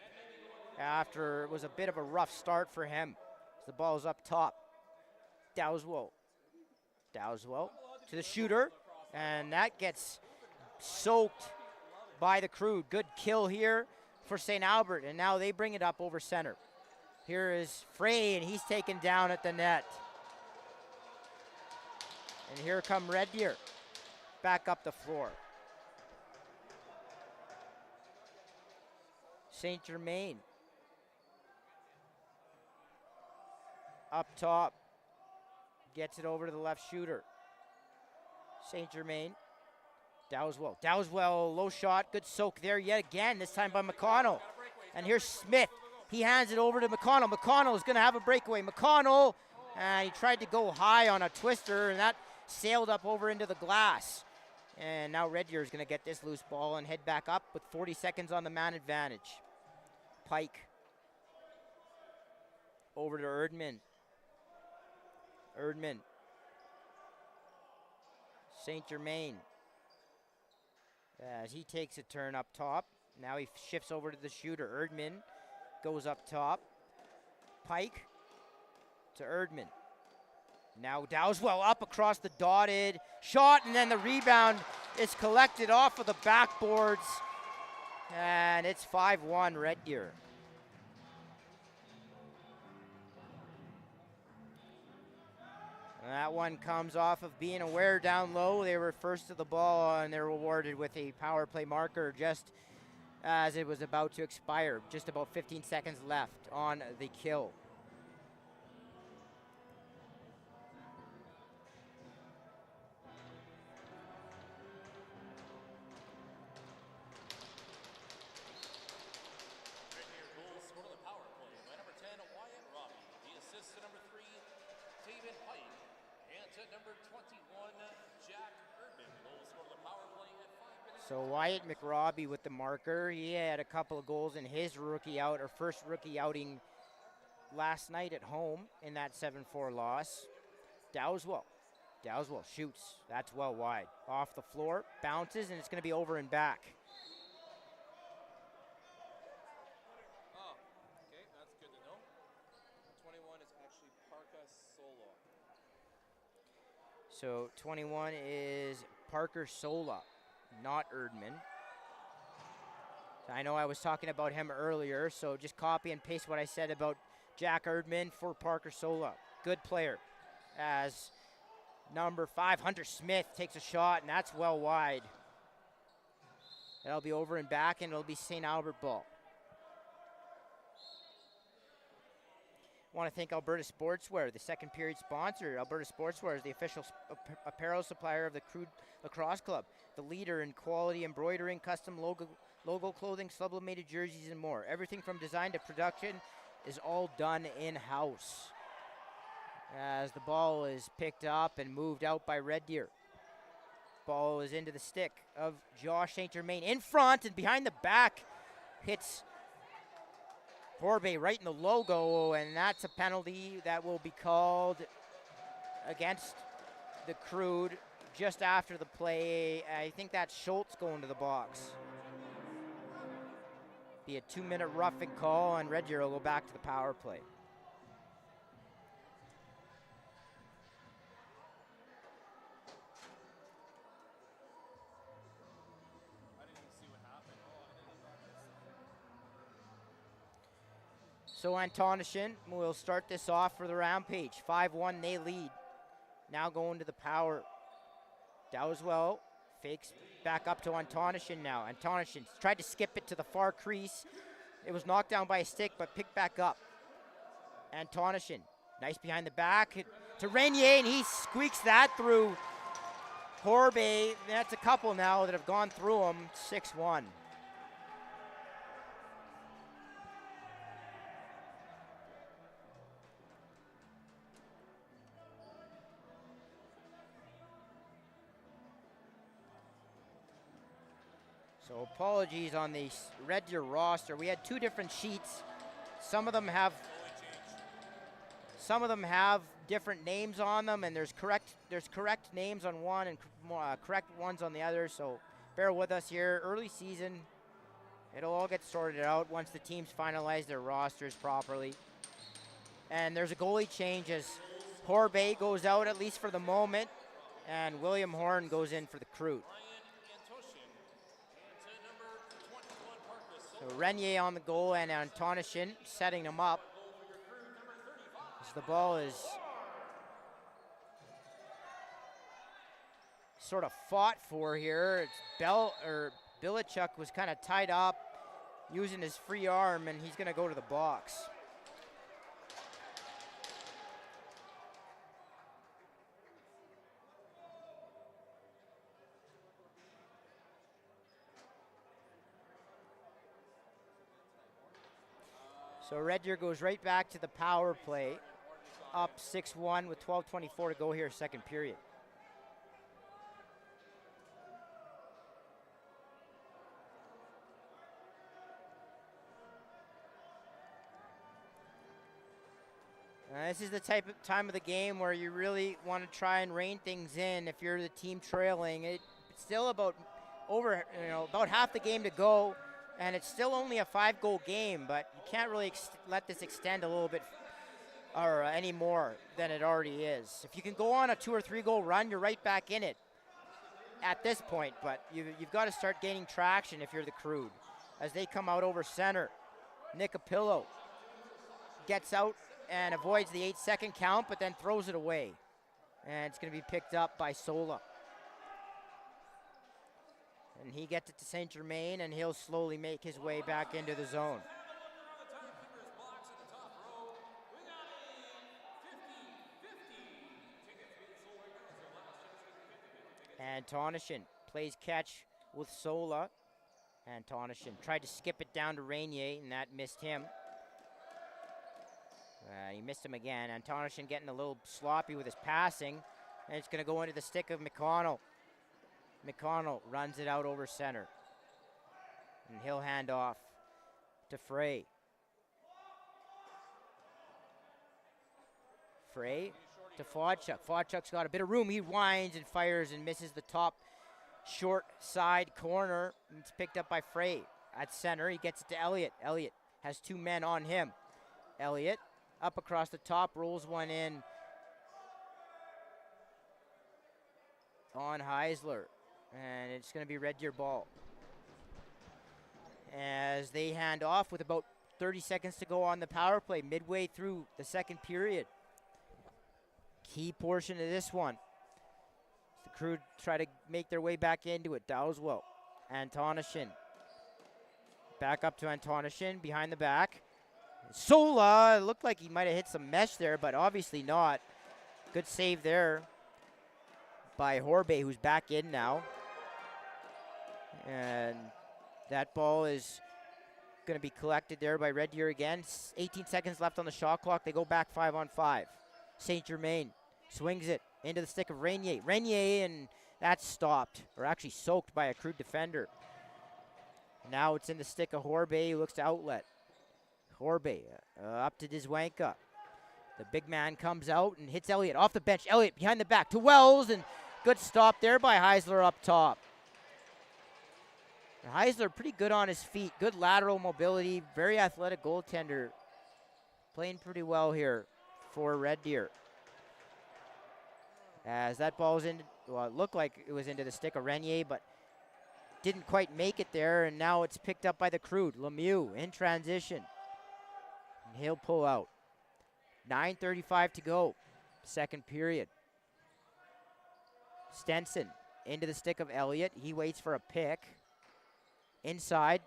after it was a bit of a rough start for him. The ball's up top. Dowswell. Dowswell to the shooter, and that gets soaked by the Crude. Good kill here for St. Albert, and now they bring it up over center. Here is Frey, and he's taken down at the net. And here come Red Deer back up the floor. St. Germain up top, gets it over to the left shooter. St. Germain, Dowswell. Dowswell, low shot, good soak there yet again, this time by McConnell. And here's Smith. He hands it over to McConnell. McConnell is going to have a breakaway. McConnell, he tried to go high on a twister, and that sailed up over into the glass. And now Red Deer is going to get this loose ball and head back up with 40 seconds on the man advantage. Pike over to Erdman. Erdman. St. Germain, as he takes a turn up top. Now he shifts over to the shooter. Erdman goes up top. Pike to Erdman. Now Dowswell up across the dotted shot, and then the rebound is collected off of the backboards, and it's 5-1 Red Deer. And that one comes off of being aware down low. They were first to the ball, and they're rewarded with a power play marker just as it was about to expire. Just about 15 seconds left on the kill. So Wyatt McRobbie with the marker. He had a couple of goals in his first rookie outing last night at home in that 7-4 loss. Dowswell shoots. That's well wide. Off the floor, bounces, and it's going to be over and back. Oh, okay, that's good to know. 21 is actually Parka Sola. So 21 is Parker Sola, not Erdman. I know I was talking about him earlier, so just copy and paste what I said about Jack Erdman for Parker Sola. Good player. As number 5, Hunter Smith, takes a shot, and that's well wide. That'll be over and back, and it'll be St. Albert ball. Want to thank Alberta Sportswear, the second period sponsor. Alberta Sportswear is the official apparel supplier of the Crude Lacrosse Club, the leader in quality embroidering, custom logo clothing, sublimated jerseys, and more. Everything from design to production is all done in-house. As the ball is picked up and moved out by Red Deer. Ball is into the stick of Josh St. Germain. In front and behind the back, hits Horbe right in the logo, and that's a penalty that will be called against the Crude just after the play. I think that's Schultz going to the box. Be a 2-minute roughing call, and Red Deer will go back to the power play. So Antonishin will start this off for the Rampage. 5-1, they lead. Now going to the power. Dowswell fakes back up to Antonishin now. Antonishin tried to skip it to the far crease. It was knocked down by a stick, but picked back up. Antonishin, nice behind the back to Renier, and he squeaks that through Horbe. That's a couple now that have gone through him. 6-1. So apologies on the Red Deer roster. We had two different sheets. Some of them have different names on them, and there's correct names on one and correct ones on the other. So bear with us here. Early season, it'll all get sorted out once the teams finalize their rosters properly. And there's a goalie change as Horbe goes out, at least for the moment, and William Horn goes in for the Crude. So Renier on the goal and Antonishin setting them up. As the ball is sort of fought for here. It's Bilichuk was kind of tied up using his free arm, and he's going to go to the box. So Red Deer goes right back to the power play, up 6-1 with 12:24 to go here, second period. This is the time of the game where you really want to try and rein things in. If you're the team trailing, it's still about half the game to go. And it's still only a 5-goal game, but you can't really let this extend a little bit or any more than it already is. If you can go on a 2 or 3 goal run, you're right back in it at this point, but you've got to start gaining traction if you're the Crude. As they come out over center, Nick Apillo gets out and avoids the 8-second count, but then throws it away. And it's going to be picked up by Sola. And he gets it to St. Germain, and he'll slowly make his way back into the zone. Antonishin plays catch with Sola. Antonishin tried to skip it down to Renier, and that missed him. He missed him again. Antonishin getting a little sloppy with his passing, and it's going to go into the stick of McConnell. McConnell runs it out over center. And he'll hand off to Frey. Frey to Fodchuk. Fodchuk's got a bit of room. He winds and fires and misses the top short side corner. It's picked up by Frey. At center, he gets it to Elliott. Elliott has 2 men on him. Elliott up across the top, rolls one in on Heisler. And it's going to be Red Deer ball. As they hand off with about 30 seconds to go on the power play, midway through the second period. Key portion of this one. The Crude try to make their way back into it. Dowswell, Antonishin. Back up to Antonishin, behind the back. Sola, it looked like he might have hit some mesh there, but obviously not. Good save there by Horbe, who's back in now. And that ball is going to be collected there by Red Deer again. 18 seconds left on the shot clock. They go back 5-on-5. St. Germain swings it into the stick of Renier. Renier, and that's stopped, or actually soaked by a Crude defender. Now it's in the stick of Horbe, who looks to outlet. Horbe up to Dzwanka. The big man comes out and hits Elliott off the bench. Elliott behind the back to Wells, and good stop there by Heisler up top. Heisler pretty good on his feet, good lateral mobility, very athletic goaltender. Playing pretty well here for Red Deer. As that ball's in, well, it looked like it was into the stick of Renier, but didn't quite make it there, and now it's picked up by the Crude. Lemieux in transition. And he'll pull out. 9:35 to go, second period. Stenson into the stick of Elliott. He waits for a pick. Inside.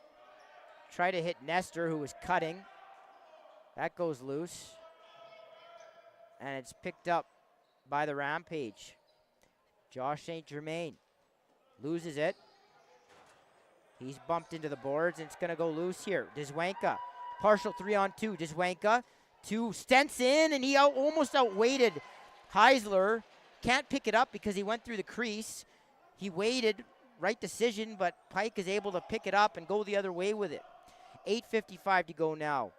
Try to hit Nestor, who was cutting. That goes loose. And it's picked up by the Rampage. Josh St. Germain loses it. He's bumped into the boards, and it's going to go loose here. Dzwanka, partial 3-on-2. Dzwanka to Stenson, and he almost outweighted Heisler. Can't pick it up because he went through the crease. He waited, right decision, but Pike is able to pick it up and go the other way with it. 8:55 to go now.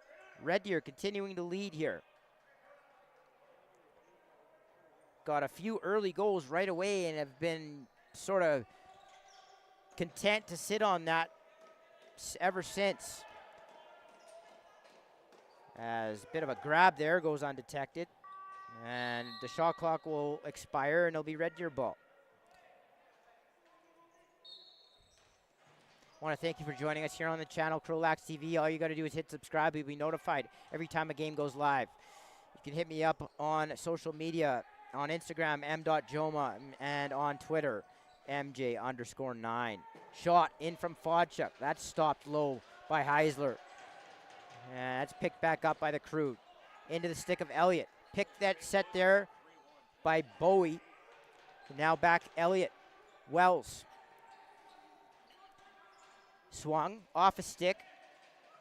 Red Deer continuing to lead here. Got a few early goals right away and have been sort of content to sit on that ever since. As a bit of a grab there goes undetected. And the shot clock will expire, and it'll be Red Deer ball. I want to thank you for joining us here on the channel, CROW LAX TV. All you got to do is hit subscribe. You'll be notified every time a game goes live. You can hit me up on social media, on Instagram, m.joma, and on Twitter, mj_9. Shot in from Fodchuk. That's stopped low by Heisler. And that's picked back up by the Crude. Into the stick of Elliott. Picked that set there by Bowie. Now back Elliott. Wells. Swung off a stick.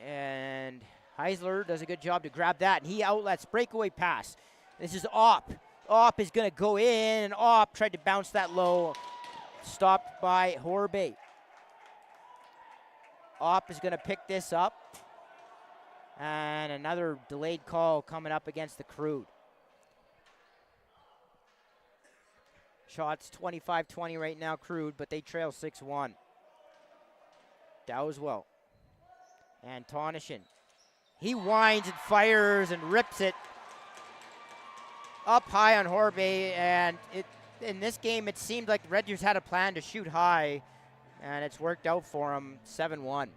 And Heisler does a good job to grab that. And he outlets. Breakaway pass. This is Opp. Opp is going to go in. And Opp tried to bounce that low. Stopped by Horbe. Opp is going to pick this up. And another delayed call coming up against the Crude. Shots 25-20 right now, Crude, but they trail 6-1. Dowswell. And Tonishin. He winds and fires and rips it up high on Horbe. And in this game, it seemed like the Red Deers had a plan to shoot high, and it's worked out for them. 7-1.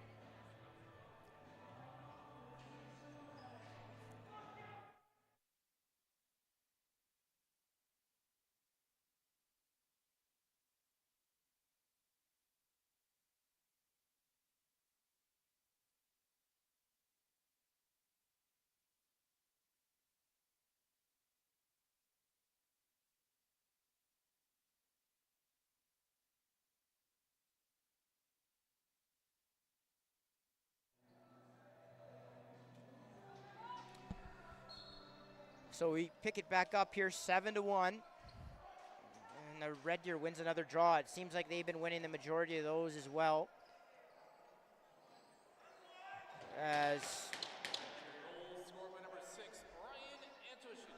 So we pick it back up here, 7-1. And the Red Deer wins another draw. It seems like they've been winning the majority of those as well. As Scored by number 6, Ryan Antoshi.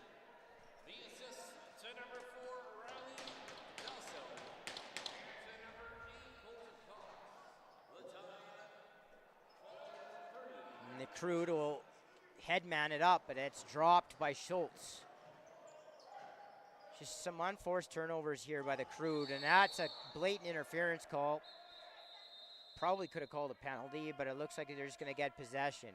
The assist to number 4, Riley Dalso. To number 8, Colton Cox. The tie. and the Crude will headman it up, but it's dropped by Schultz. Just some unforced turnovers here by the Crude, and that's a blatant interference call. Probably could have called a penalty, but it looks like they're just going to get possession.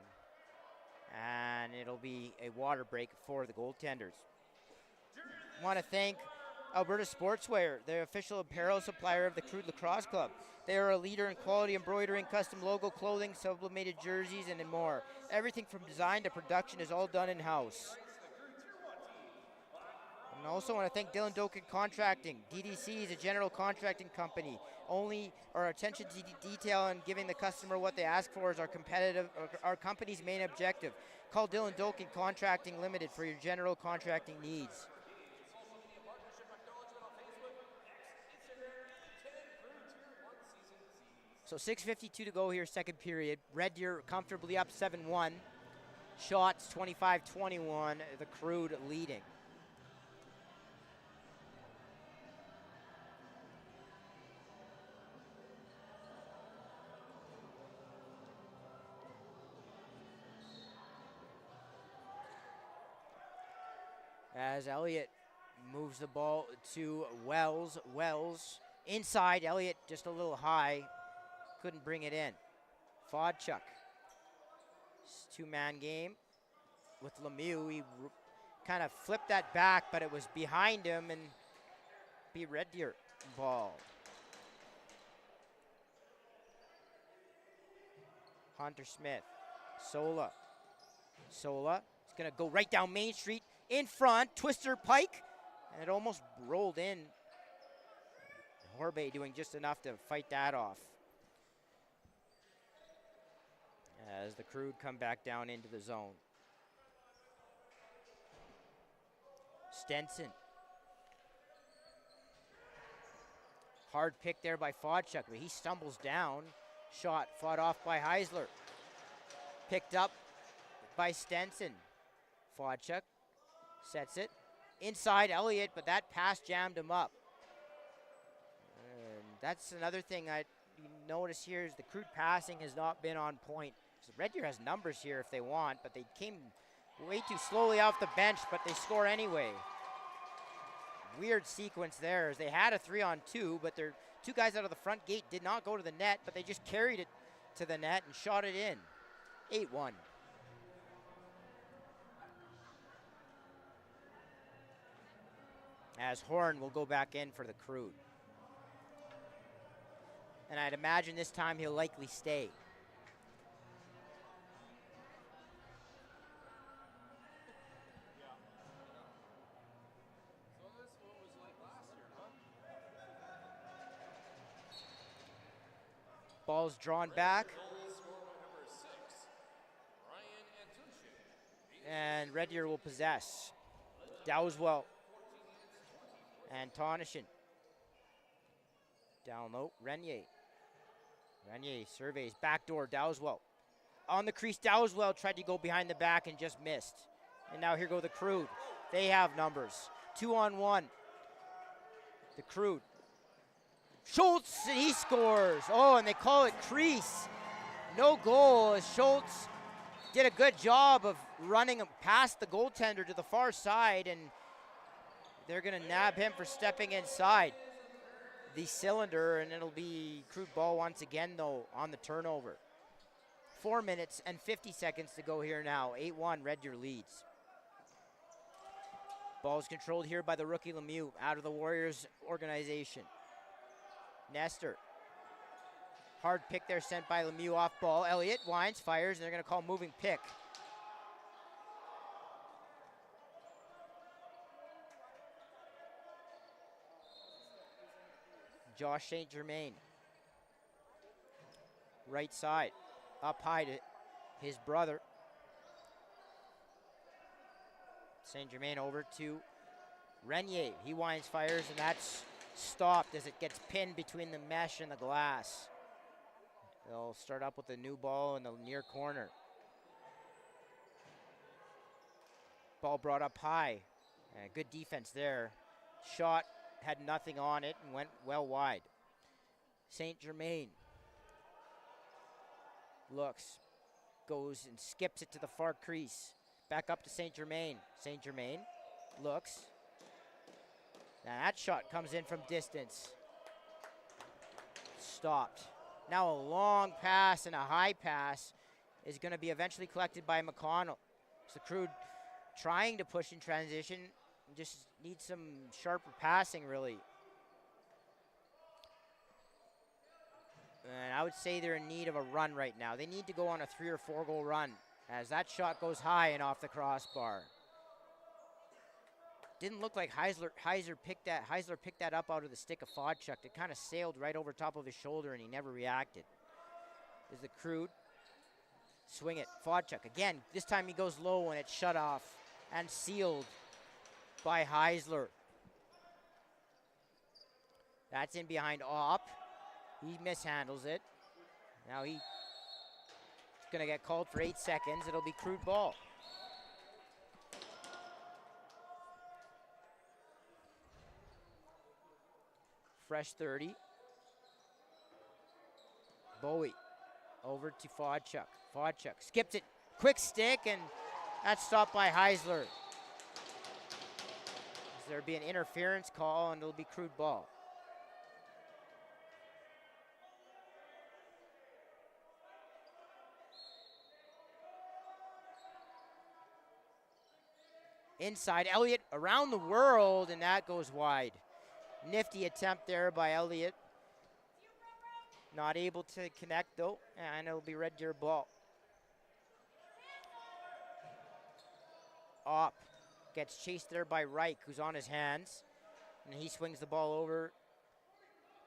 And it'll be a water break for the goaltenders. Want to thank Alberta Sportswear, the official apparel supplier of the Crude Lacrosse Club. They are a leader in quality embroidering, custom logo clothing, sublimated jerseys, and more. Everything from design to production is all done in-house. And I also want to thank Dylan Doken Contracting. DDC is a general contracting company. Only our attention to detail and giving the customer what they ask for is our company's main objective. Call Dylan Doken Contracting Limited for your general contracting needs. So 6:52 to go here, second period. Red Deer comfortably up 7-1. Shots 25-21, the Crude leading. As Elliott moves the ball to Wells. Wells inside, Elliott just a little high. Couldn't bring it in. Fodchuk. Two-man game with Lemieux. He kind of flipped that back, but it was behind him and be Red Deer ball. Hunter Smith. Sola. Sola. He's going to go right down Main Street. In front, twister pike, and it almost rolled in. Horbe doing just enough to fight that off. As the Crude come back down into the zone. Stenson. Hard pick there by Fodchuk, but he stumbles down. Shot fought off by Heisler. Picked up by Stenson. Fodchuk sets it. Inside Elliott, but that pass jammed him up. And that's another thing I notice here is the Crude passing has not been on point. So Red Deer has numbers here if they want, but they came way too slowly off the bench, but they score anyway. Weird sequence there as they had a 3-on-2, but their two guys out of the front gate did not go to the net, but they just carried it to the net and shot it in. 8-1. As Horn will go back in for the Crude. And I'd imagine this time he'll likely stay. So this one was like last year, huh? Ball's drawn back. Goal scored by number 6, Ryan Antucci. And Red Deer will possess. Dowswell. And Tonishin. Down low, Renier. Renier surveys, backdoor, Dowswell. On the crease, Dowswell tried to go behind the back and just missed. And now here go the Crude. They have numbers. 2-on-1. The Crude. Schultz, he scores. Oh, and they call it crease. No goal as Schultz did a good job of running past the goaltender to the far side, and they're going to nab him for stepping inside the cylinder, and it'll be Crude ball once again, though, on the turnover. 4 minutes and 50 seconds to go here now. 8-1, Red Deer leads. Ball's controlled here by the rookie Lemieux out of the Warriors organization. Nestor. Hard pick there sent by Lemieux off ball. Elliott winds, fires, and they're going to call moving pick. Josh St. Germain. Right side. Up high to his brother. St. Germain over to Renier. He winds, fires, and that's stopped as it gets pinned between the mesh and the glass. They'll start up with a new ball in the near corner. Ball brought up high. Good defense there. Shot had nothing on it and went well wide. St. Germain looks, goes and skips it to the far crease. Back up to St. Germain. St. Germain looks. Now that shot comes in from distance. Stopped. Now a long pass and a high pass is going to be eventually collected by McConnell. So Crude trying to push in transition. just need some sharper passing, really. And I would say they're in need of a run right now. They need to go on a 3 or 4 goal run as that shot goes high and off the crossbar. Didn't look like Heisler picked that up out of the stick of Fodchuk. It kind of sailed right over top of his shoulder and he never reacted. Is the Crude. Swing it, Fodchuk again. This time he goes low and it's shut off and sealed by Heisler. That's in behind Opp. He mishandles it. Now he's gonna get called for 8 seconds. It'll be Crude ball. Fresh 30. Bowie over to Fodchuk. Fodchuk skips it. Quick stick, and that's stopped by Heisler. There'll be an interference call, and it'll be Crude ball. Inside, Elliott around the world, and that goes wide. Nifty attempt there by Elliott. Not able to connect, though, and it'll be Red Deer ball. Opp gets chased there by Reich, who's on his hands, and he swings the ball over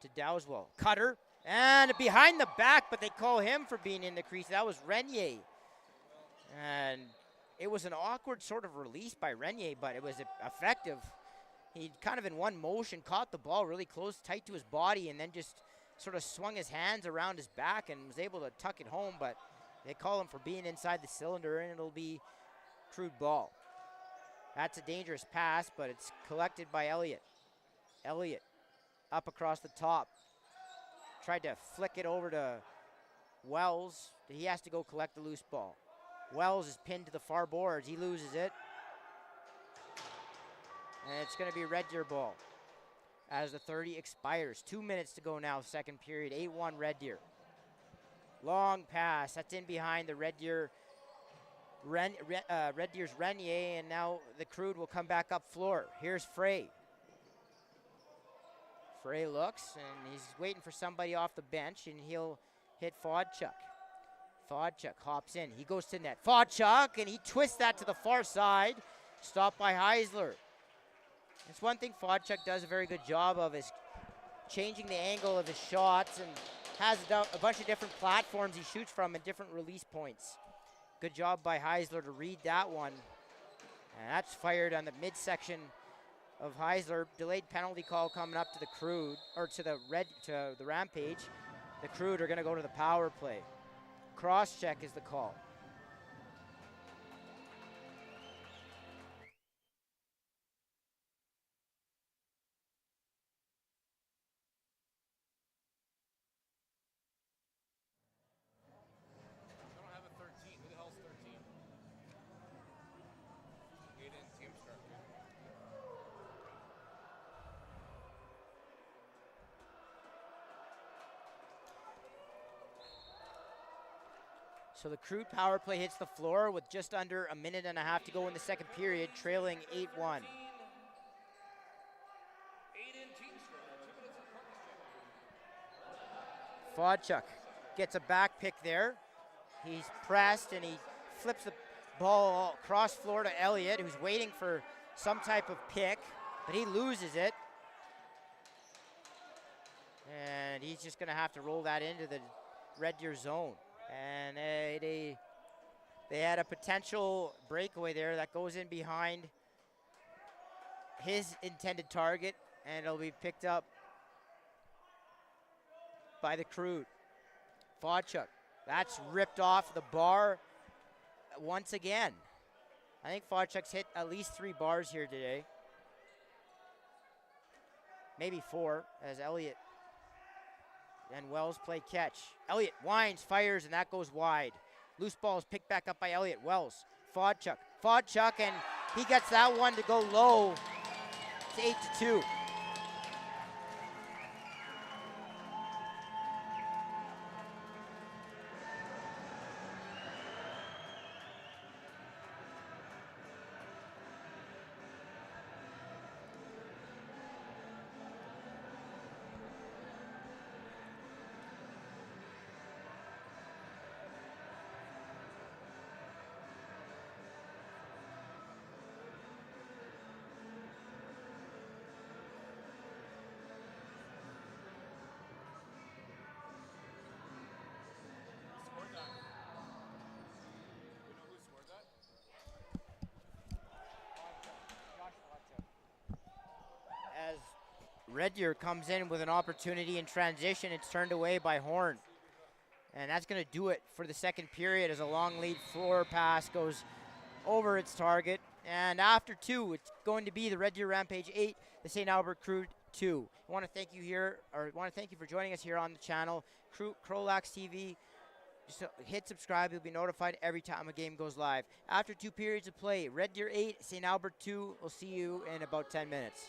to Dowswell. Cutter, and behind the back, but they call him for being in the crease. That was Renier. And it was an awkward sort of release by Renier, but it was effective. He kind of in one motion caught the ball really close, tight to his body, and then just sort of swung his hands around his back and was able to tuck it home, but they call him for being inside the cylinder, and it'll be Crude ball. That's a dangerous pass, but it's collected by Elliott. Elliott up across the top. Tried to flick it over to Wells. He has to go collect the loose ball. Wells is pinned to the far boards. He loses it. And it's going to be Red Deer ball as the 30 expires. 2 minutes to go now, second period. 8-1 Red Deer. Long pass. That's in behind the Red Deer. Red Deer's Renier, and now the Crude will come back up floor. Here's Frey. Frey looks, and he's waiting for somebody off the bench, and he'll hit Fodchuk. Fodchuk hops in. He goes to net. Fodchuk, and he twists that to the far side. Stopped by Heisler. It's one thing Fodchuk does a very good job of is changing the angle of his shots and has a bunch of different platforms he shoots from and different release points. Good job by Heisler to read that one. And that's fired on the midsection of Heisler. Delayed penalty call coming up to the Crude, or to the Rampage. The Crude are going to go to the power play. Cross check is the call. I don't have a 13. Who the hell's 13? Aiden Teamster. So the Crude power play hits the floor with just under a minute and a half to go in the second period, trailing 8-1. Aiden Teamster. 2 minutes of practice check. Fodchuk gets a back pick there. He's pressed and he flips the ball across floor to Elliott, who's waiting for some type of pick, but he loses it. And he's just going to have to roll that into the Red Deer zone. And they had a potential breakaway there that goes in behind his intended target, and it'll be picked up by the Crude. Fodchuk, that's ripped off the bar once again. I think Fodchuk's hit at least 3 bars here today. Maybe 4, as Elliott and Wells play catch. Elliott winds, fires, and that goes wide. Loose ball is picked back up by Elliott. Wells, Fodchuk, and he gets that one to go low. It's 8-2. Red Deer comes in with an opportunity in transition. It's turned away by Horn. And that's going to do it for the second period as a long lead floor pass goes over its target. And after 2, it's going to be the Red Deer Rampage 8, the St. Albert Crude 2. I want to thank you for joining us here on the channel, CROW LAX TV. Just hit subscribe. You'll be notified every time a game goes live. After 2 periods of play, Red Deer 8, St. Albert 2. We'll see you in about 10 minutes.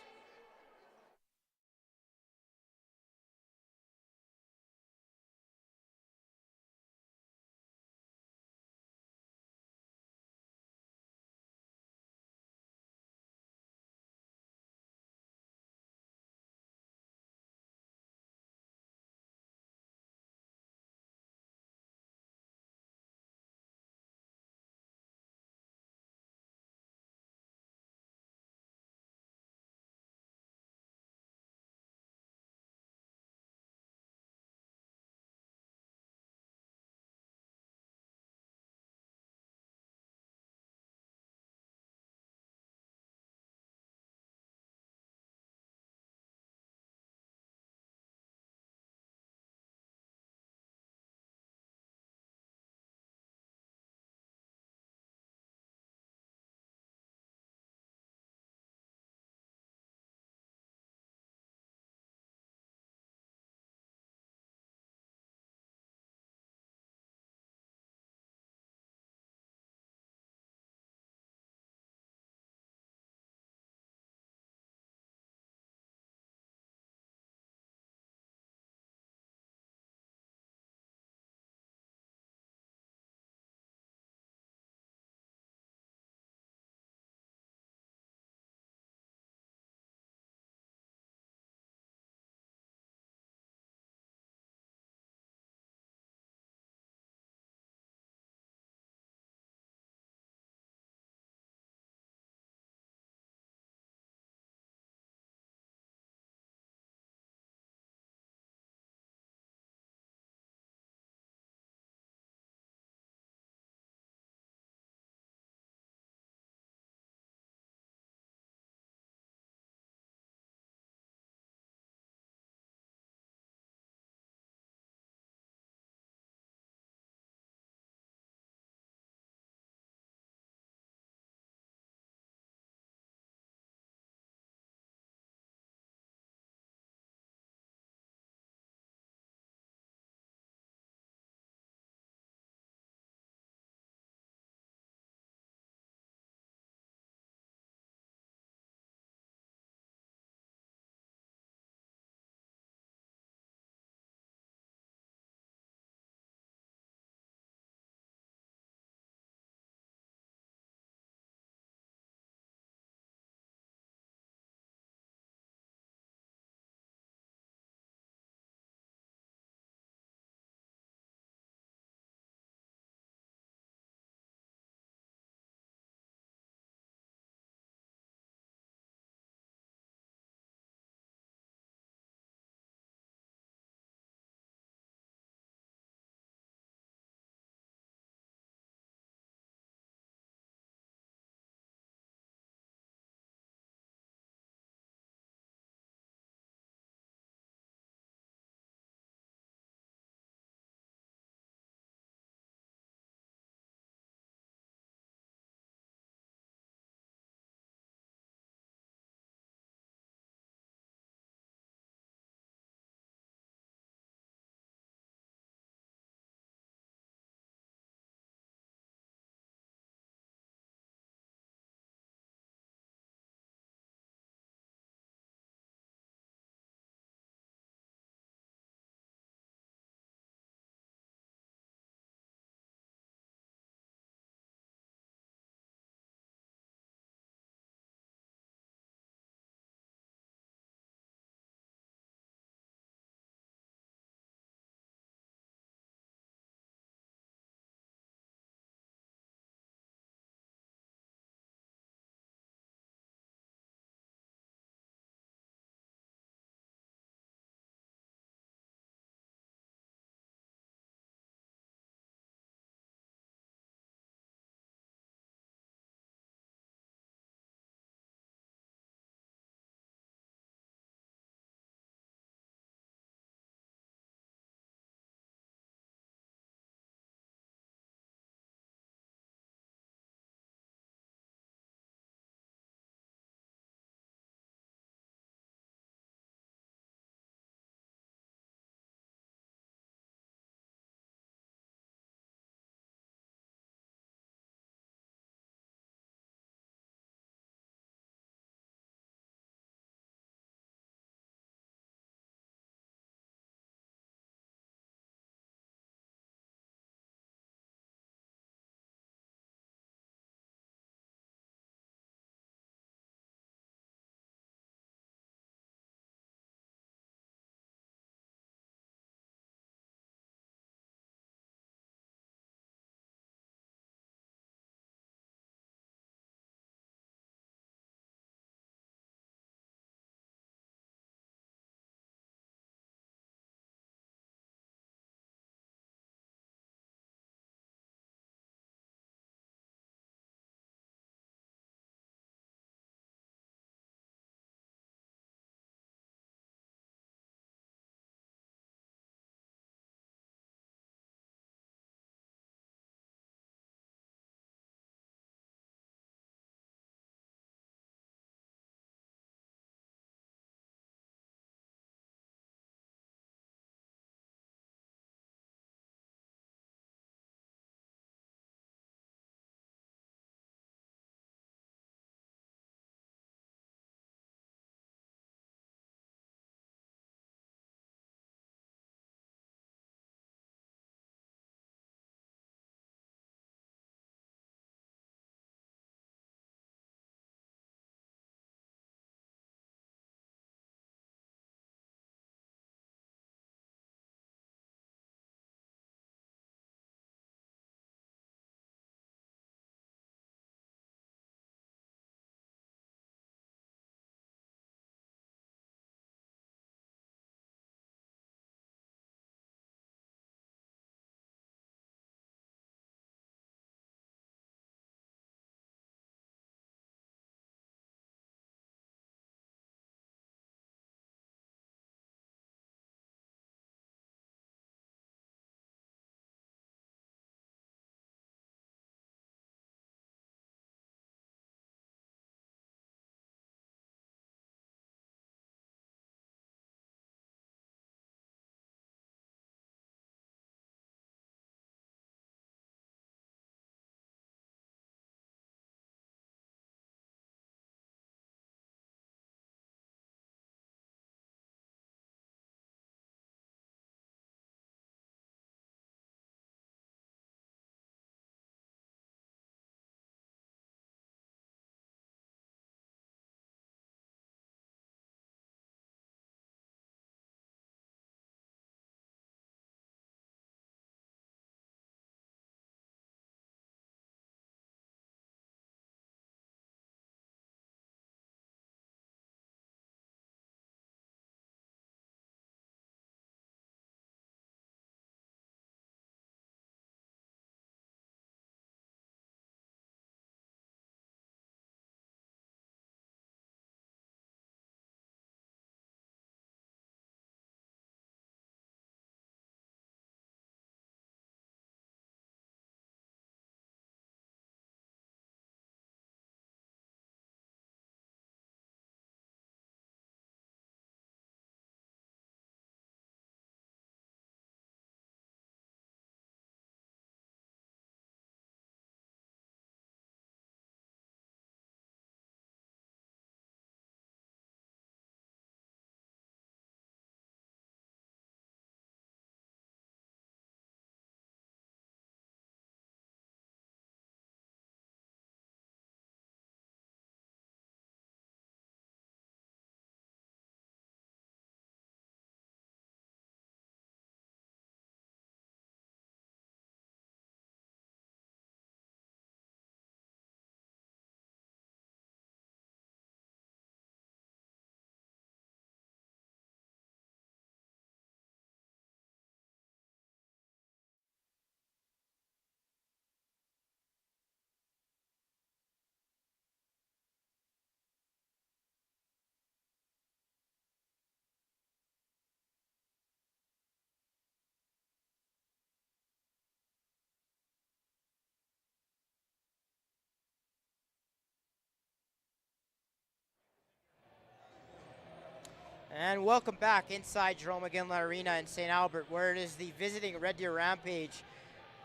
And welcome back inside Jerome McGinley Arena in St. Albert, where it is the visiting Red Deer Rampage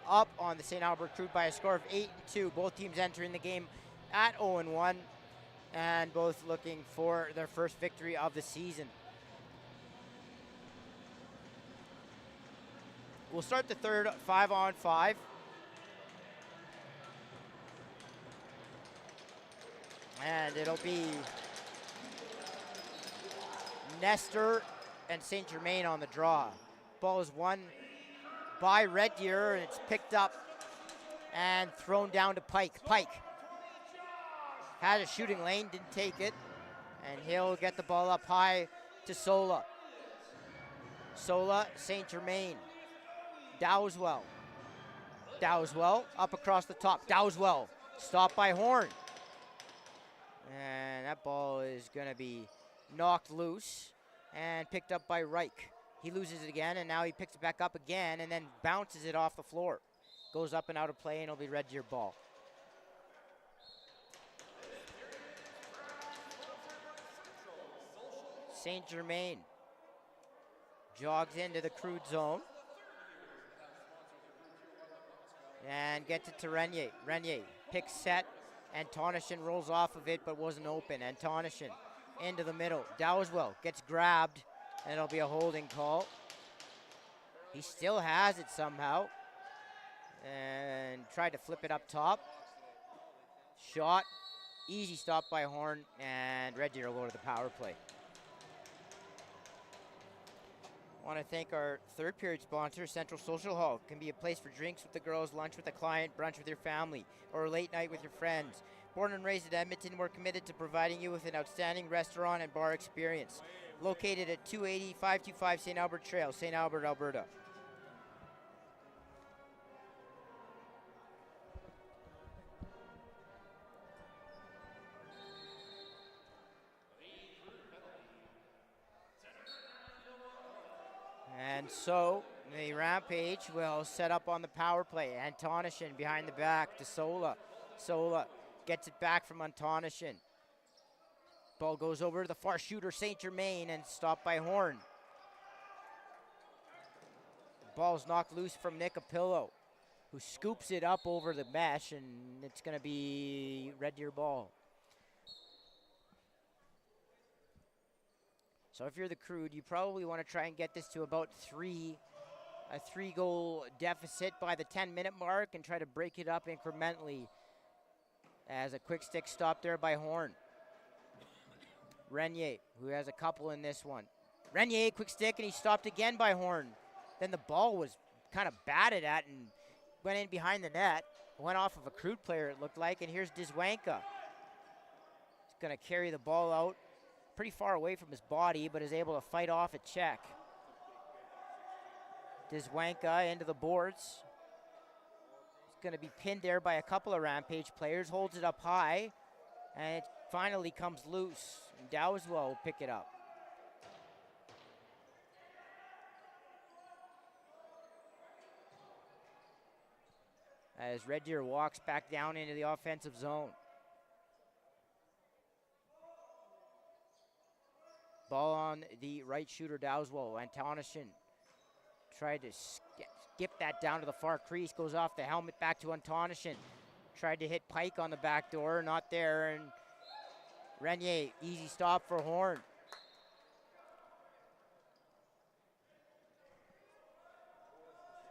up on the St. Albert Crude by a score of 8-2. Both teams entering the game at 0-1, and both looking for their first victory of the season. We'll start the third 5-on-5. And it'll be Nestor and St. Germain on the draw. Ball is won by Red Deer, and it's picked up and thrown down to Pike. Pike had a shooting lane, didn't take it, and he'll get the ball up high to Sola. Sola, St. Germain. Dowswell. Dowswell up across the top. Dowswell stopped by Horn. And that ball is going to be knocked loose and picked up by Reich. He loses it again, and now he picks it back up again and then bounces it off the floor. Goes up and out of play, and it'll be Red Deer ball. St. Germain jogs into the Crude zone and gets it to Renier. Renier picks set. Antonishin rolls off of it, but wasn't open. Antonishin into the middle. Dowswell gets grabbed, and it'll be a holding call. He still has it somehow, and tried to flip it up top. Shot, easy stop by Horn, and Red Deer will go to the power play. I want to thank our third period sponsor, Central Social Hall. Can be a place for drinks with the girls, lunch with a client, brunch with your family, or a late night with your friends. Born and raised in Edmonton, we're committed to providing you with an outstanding restaurant and bar experience. Located at 280-525 St. Albert Trail, St. Albert, Alberta. And so the Rampage will set up on the power play. Antonishin behind the back to Sola. Sola gets it back from Antonishin. Ball goes over to the far shooter, St. Germain, and stopped by Horn. Ball's knocked loose from Nick Apillo, who scoops it up over the mesh, and it's going to be Red Deer ball. So if you're the Crude, you probably want to try and get this to about a 3-goal deficit by the 10-minute mark and try to break it up incrementally, as a quick stick stop there by Horn. Renier, who has a couple in this one. Renier, quick stick, and he stopped again by Horn. Then the ball was kind of batted at and went in behind the net. Went off of a Crude player, it looked like, and here's Dizwanka. He's going to carry the ball out pretty far away from his body, but is able to fight off a check. Dizwanka into the boards. He's going to be pinned there by a couple of Rampage players. Holds it up high, and it finally comes loose. And Dowswell will pick it up. As Red Deer walks back down into the offensive zone. Ball on the right shooter, Dowswell. Antonishin tried to skip that down to the far crease. Goes off the helmet back to Antonishin. Tried to hit Pike on the back door. Not there. And Renier, easy stop for Horn.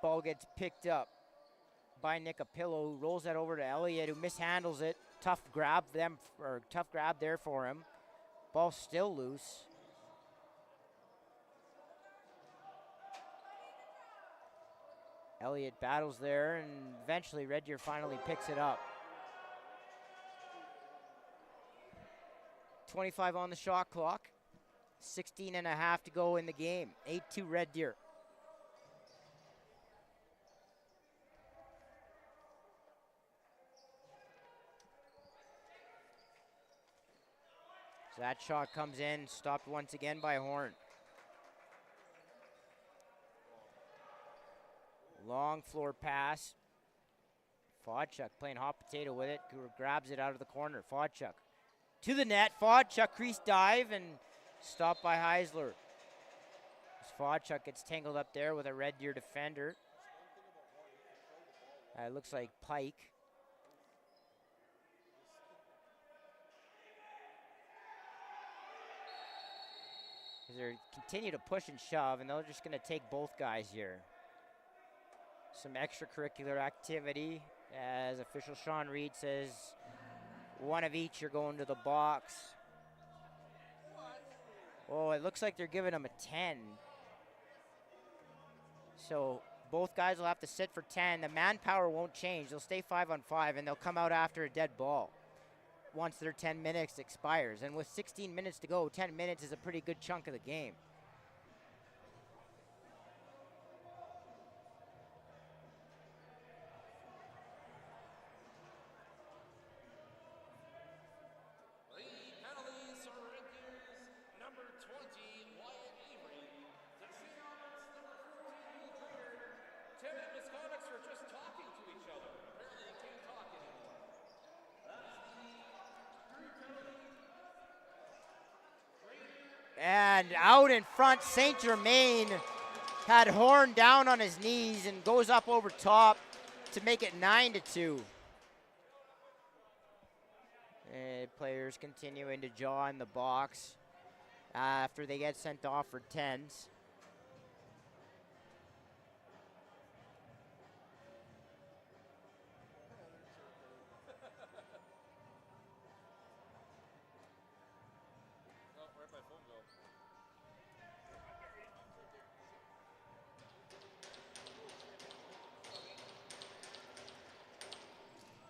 Ball gets picked up by Nick Apillo, who rolls that over to Elliott, who mishandles it. Tough grab there for him. Ball still loose. Elliott battles there, and eventually Red Deer finally picks it up. 25 on the shot clock. 16 and a half to go in the game. 8-2 Red Deer. So that shot comes in, stopped once again by Horn. Long floor pass. Fodchuk playing hot potato with it. Grabs it out of the corner. Fodchuk to the net. Fodchuk crease dive and Stopped by Heisler. Svodchuk gets tangled up there with a Red Deer defender. It looks like Pike. They continue to push and shove, and they're just going to take both guys here. Some extracurricular activity, as official Sean Reed says, one of each are going to the box. Oh, it looks like they're giving them a 10. So both guys will have to sit for 10. The manpower won't change. They'll stay 5-on-5, and they'll come out after a dead ball once their 10 minutes expires. And with 16 minutes to go, 10 minutes is a pretty good chunk of the game. The penalties are Red Deer's number 20, Wyatt Avery. To St. Albert's number 14, Will Trader. 10 misconducts for just talking to each other. Apparently you can't talk anymore. That's the Crude penalty. And out in front, St. Germain had Horn down on his knees and goes up over top to make it 9-2. And players continuing to jaw in the box after they get sent off for 10s. Oh, where'd my phone go?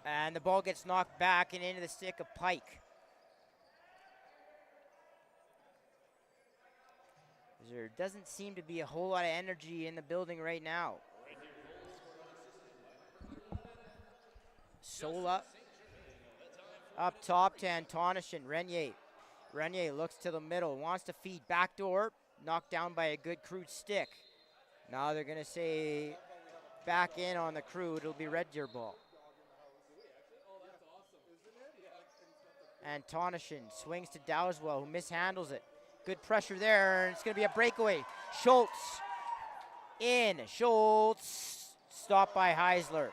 And the ball gets knocked back and into the stick of Pike. There doesn't seem to be a whole lot of energy in the building right now. Sola up top to Antonishin. Renier looks to the middle, wants to feed backdoor, knocked down by a good Crude stick. Now they're going to say back in on the Crude. It'll be Red Deer ball. Antonishin swings to Dowswell, who mishandles it. Good pressure there, and it's going to be a breakaway. Schultz in. Schultz stopped by Heisler.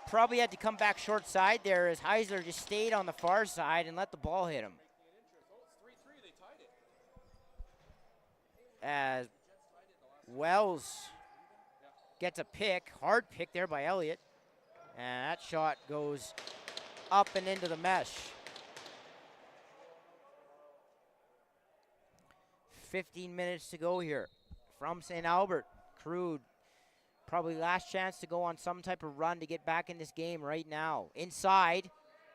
Probably had to come back short side there as Heisler just stayed on the far side and let the ball hit him. As Wells gets a pick, hard pick there by Elliott. And that shot goes up and into the mesh. 15 minutes to go here from St. Albert. Crude, probably last chance to go on some type of run to get back in this game right now. Inside,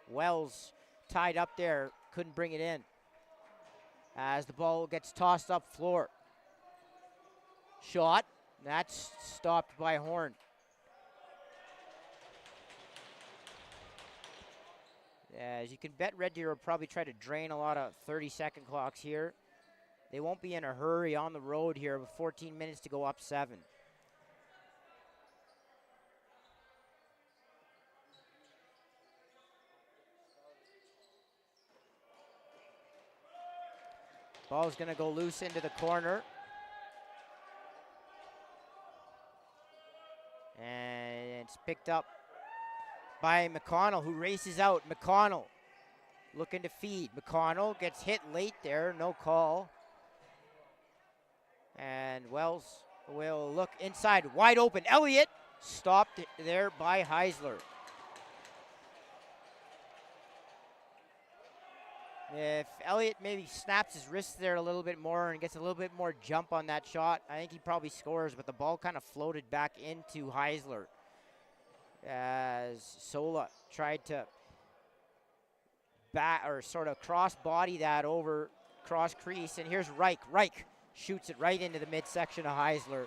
Wells tied up there, couldn't bring it in. As the ball gets tossed up floor. Shot, that's stopped by Horn. As you can bet, Red Deer will probably try to drain a lot of 30-second clocks here. They won't be in a hurry on the road here with 14 minutes to go up 7. Ball's going to go loose into the corner. And it's picked up by McConnell, who races out. McConnell looking to feed. McConnell gets hit late there, no call. And Wells will look inside, wide open. Elliott stopped there by Heisler. If Elliott maybe snaps his wrist there a little bit more and gets a little bit more jump on that shot, I think he probably scores, but the ball kind of floated back into Heisler as Sola tried to sort of cross body that over cross crease. And here's Reich. Reich shoots it right into the midsection of Heisler.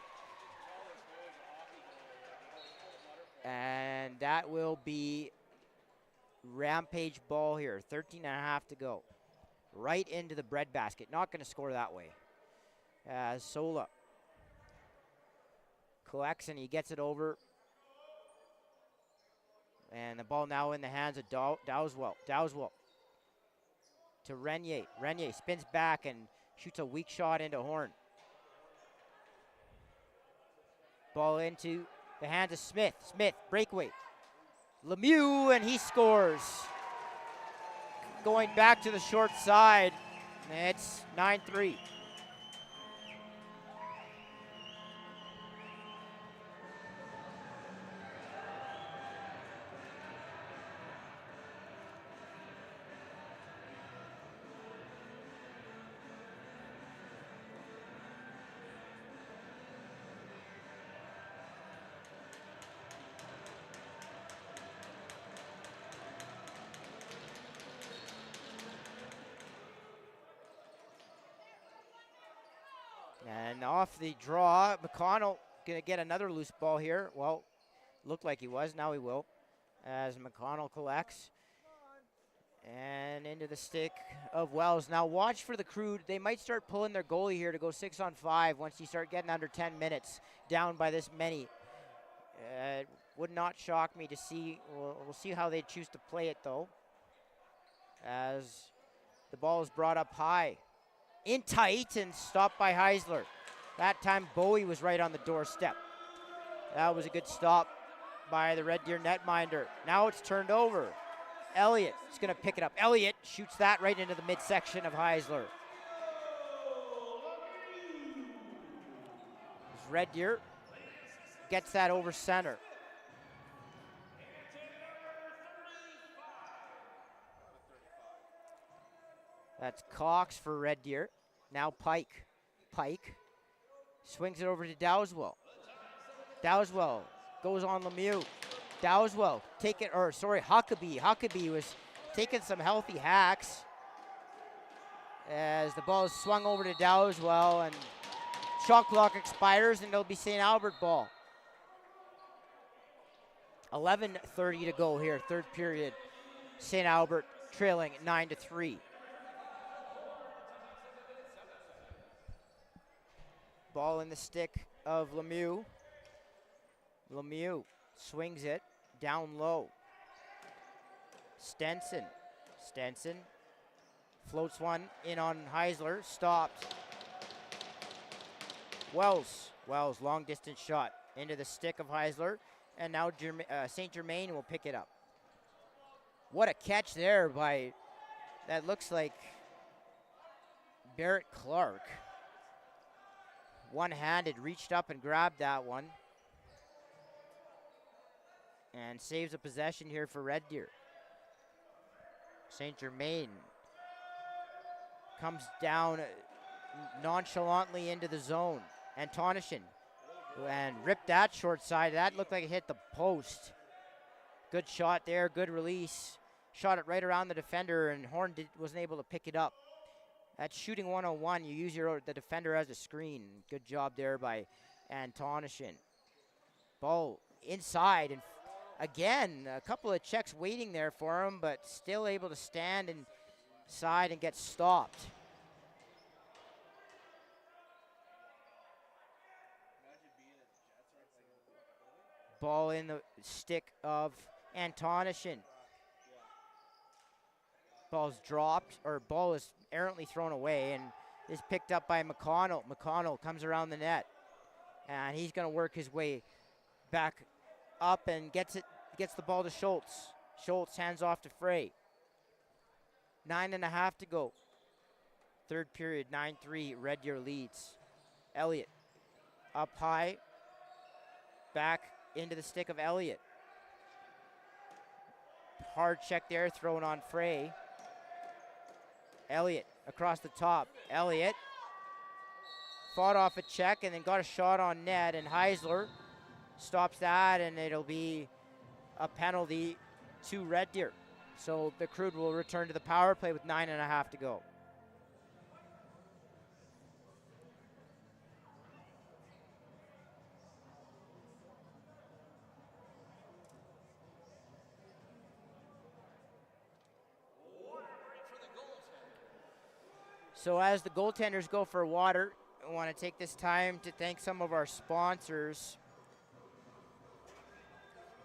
And that will be Rampage ball here. 13.5 to go. Right into the breadbasket. Not going to score that way. As Sola collects and he gets it over. And the ball now in the hands of Dowswell. Dowswell to Renier. Renier spins back and shoots a weak shot into Horn. Ball into the hands of Smith. Smith, breakaway. Lemieux, and he scores. Going back to the short side, it's 9-3. And off the draw, McConnell gonna get another loose ball here. Well, looked like he was, now he will. As McConnell collects. And into the stick of Wells. Now watch for the Crude. They might start pulling their goalie here to go 6-on-5 once you start getting under 10 minutes down by this many. It would not shock me to see. We'll see how they choose to play it though. As the ball is brought up high. In tight and stopped by Heisler. That time Bowie was right on the doorstep. That was a good stop by the Red Deer netminder. Now it's turned over. Elliott is going to pick it up. Elliott shoots that right into the midsection of Heisler. Red Deer gets that over center. That's Cox for Red Deer. Now Pike. Pike swings it over to Dowswell. Dowswell goes on Lemieux. Dowswell Huckabee. Huckabee was taking some healthy hacks as the ball is swung over to Dowswell, and shot clock expires and it'll be St. Albert ball. 11:30 to go here, third period. St. Albert trailing 9-3. Ball in the stick of Lemieux. Lemieux swings it down low. Stenson. Stenson floats one in on Heisler. Stopped. Wells. Wells, long distance shot into the stick of Heisler. And now St. Germain will pick it up. What a catch there by, that looks like Barrett Clark. One-handed, reached up and grabbed that one. And saves a possession here for Red Deer. St. Germain comes down nonchalantly into the zone. Antonishin, and ripped that short side. That looked like it hit the post. Good shot there, good release. Shot it right around the defender, and Horn wasn't able to pick it up. That's shooting 101. You use the defender as a screen. Good job there by Antonishin. Ball inside, and again, a couple of checks waiting there for him, but still able to stand inside and get stopped. Ball in the stick of Antonishin. Ball's dropped, or ball is errantly thrown away and is picked up by McConnell. McConnell comes around the net, and he's going to work his way back up and gets the ball to Schultz. Schultz hands off to Frey. 9.5 to go. Third period, 9-3, Red Deer leads. Elliott up high, back into the stick of Elliott. Hard check there, thrown on Frey. Elliott across the top. Elliott fought off a check and then got a shot on net, and Heisler stops that, and it'll be a penalty to Red Deer. So the Crude will return to the power play with 9.5 to go. So as the goaltenders go for water, I want to take this time to thank some of our sponsors.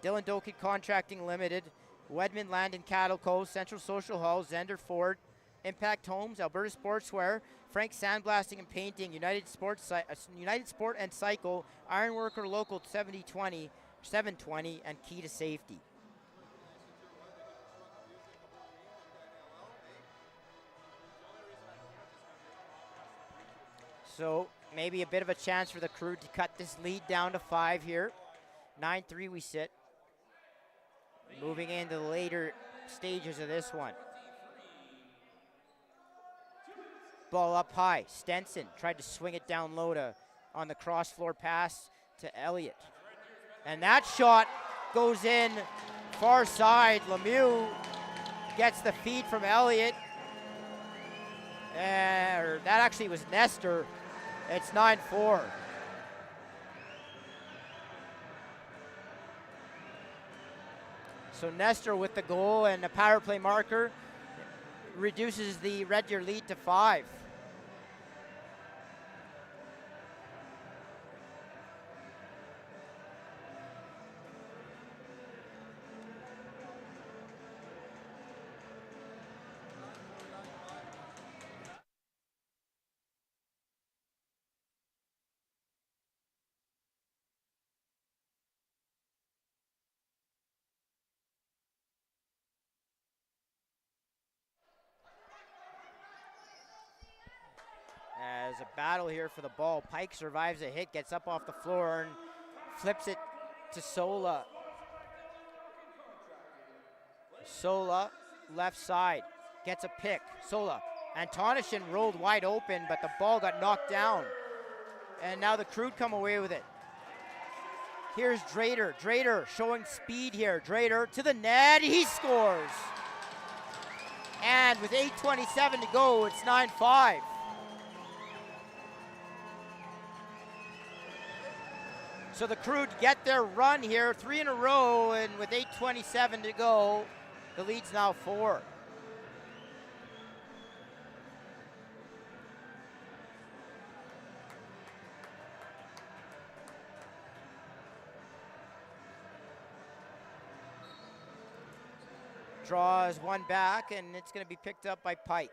Dylan Dokey Contracting Limited, Wedman Land and Cattle Co., Central Social Hall, Zender Ford, Impact Homes, Alberta Sportswear, Frank Sandblasting and Painting, United Sport and Cycle, Ironworker Local 720, and Key to Safety. So maybe a bit of a chance for the Crude to cut this lead down to 5 here. 9-3 we sit. Moving into the later stages of this one. Ball up high. Stenson tried to swing it down low on the cross floor pass to Elliott. And that shot goes in far side. Lemieux gets the feed from Elliott. That actually was Nestor. It's 9-4. So Nestor with the goal and a power play marker reduces the Red Deer lead to 5. As a battle here for the ball. Pike survives a hit, gets up off the floor and flips it to Sola. Sola, left side, gets a pick. Sola. Antonishin rolled wide open, but the ball got knocked down. And now the Crude come away with it. Here's Drader. Drader showing speed here. Drader to the net. He scores. And with 8:27 to go, it's 9-5. So the Crude get their run here, 3 in a row, and with 8:27 to go, the lead's now 4. Draws one back, and it's going to be picked up by Pike.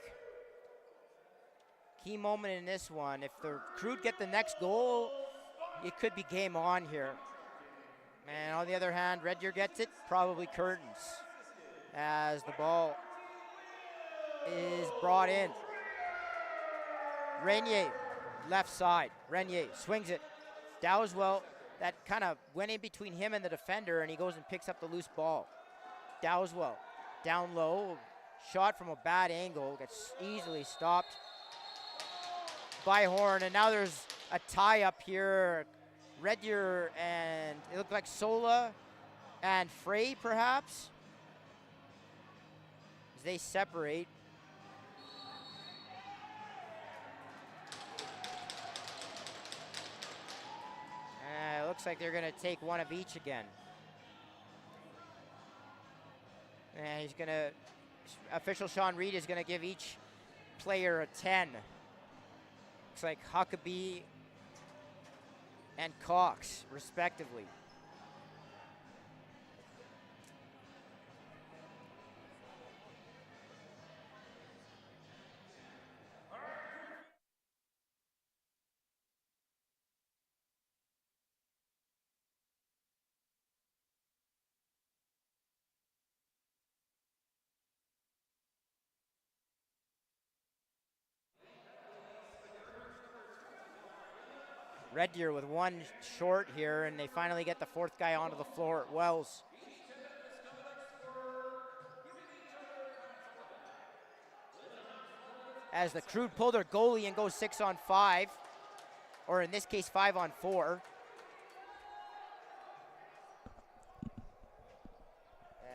Key moment in this one. If the Crude get the next goal, it could be game on here. And on the other hand, Red Deer gets it, probably curtains. As the ball is brought in. Renier, left side. Renier swings it. Dowswell, that kind of went in between him and the defender, and he goes and picks up the loose ball. Dowswell, down low, shot from a bad angle, gets easily stopped by Horn, and now there's a tie up here. Red Deer and it looked like Sola and Frey perhaps as they separate. It looks like they're going to take one of each again. And he's going to, official Sean Reed is going to give each player a 10. Looks like Huckabee and Cox, respectively. Red Deer with one short here, and they finally get the fourth guy onto the floor at Wells. As the Crude pull their goalie and go 6-on-5, or in this case 5-on-4.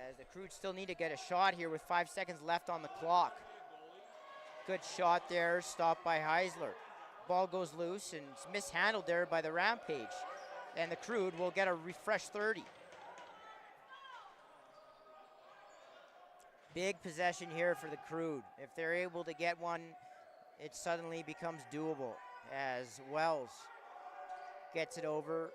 As the Crude still need to get a shot here with 5 seconds left on the clock. Good shot there, stopped by Heisler. Ball goes loose and it's mishandled there by the Rampage. And the Crude will get a refresh 30. Big possession here for the Crude. If they're able to get one, it suddenly becomes doable as Wells gets it over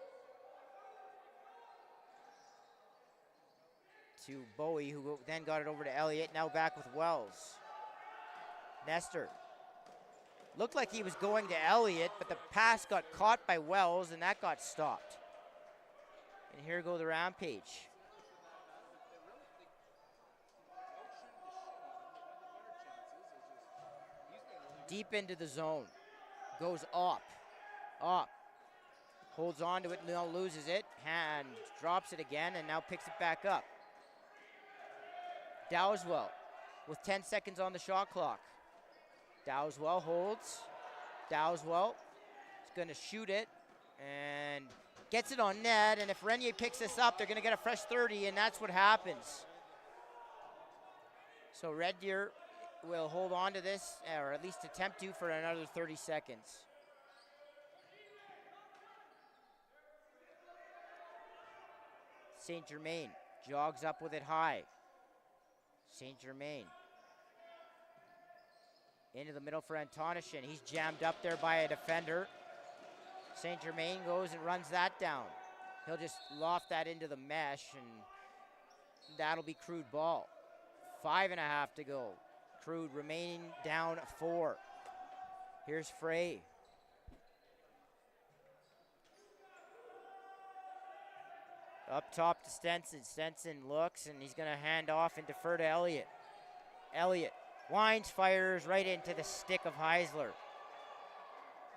to Bowie, who then got it over to Elliott. Now back with Wells. Nestor. Looked like he was going to Elliott, but the pass got caught by Wells, and that got stopped. And here go the Rampage. Deep into the zone. Goes up. Holds on to it, now loses it. Hand drops it again, and now picks it back up. Dowswell with 10 seconds on the shot clock. Dowswell holds. Dowswell is going to shoot it and gets it on net. And if Renier picks this up, they're going to get a fresh 30, and that's what happens. So Red Deer will hold on to this, or at least attempt to, for another 30 seconds. St. Germain jogs up with it high. St. Germain into the middle for Antonishin. He's jammed up there by a defender. St. Germain goes and runs that down. He'll just loft that into the mesh, and that'll be Crude ball. 5.5 to go. Crude remaining down 4. Here's Frey. Up top to Stenson. Stenson looks, and he's going to hand off and defer to Elliott. Elliott winds, fires right into the stick of Heisler.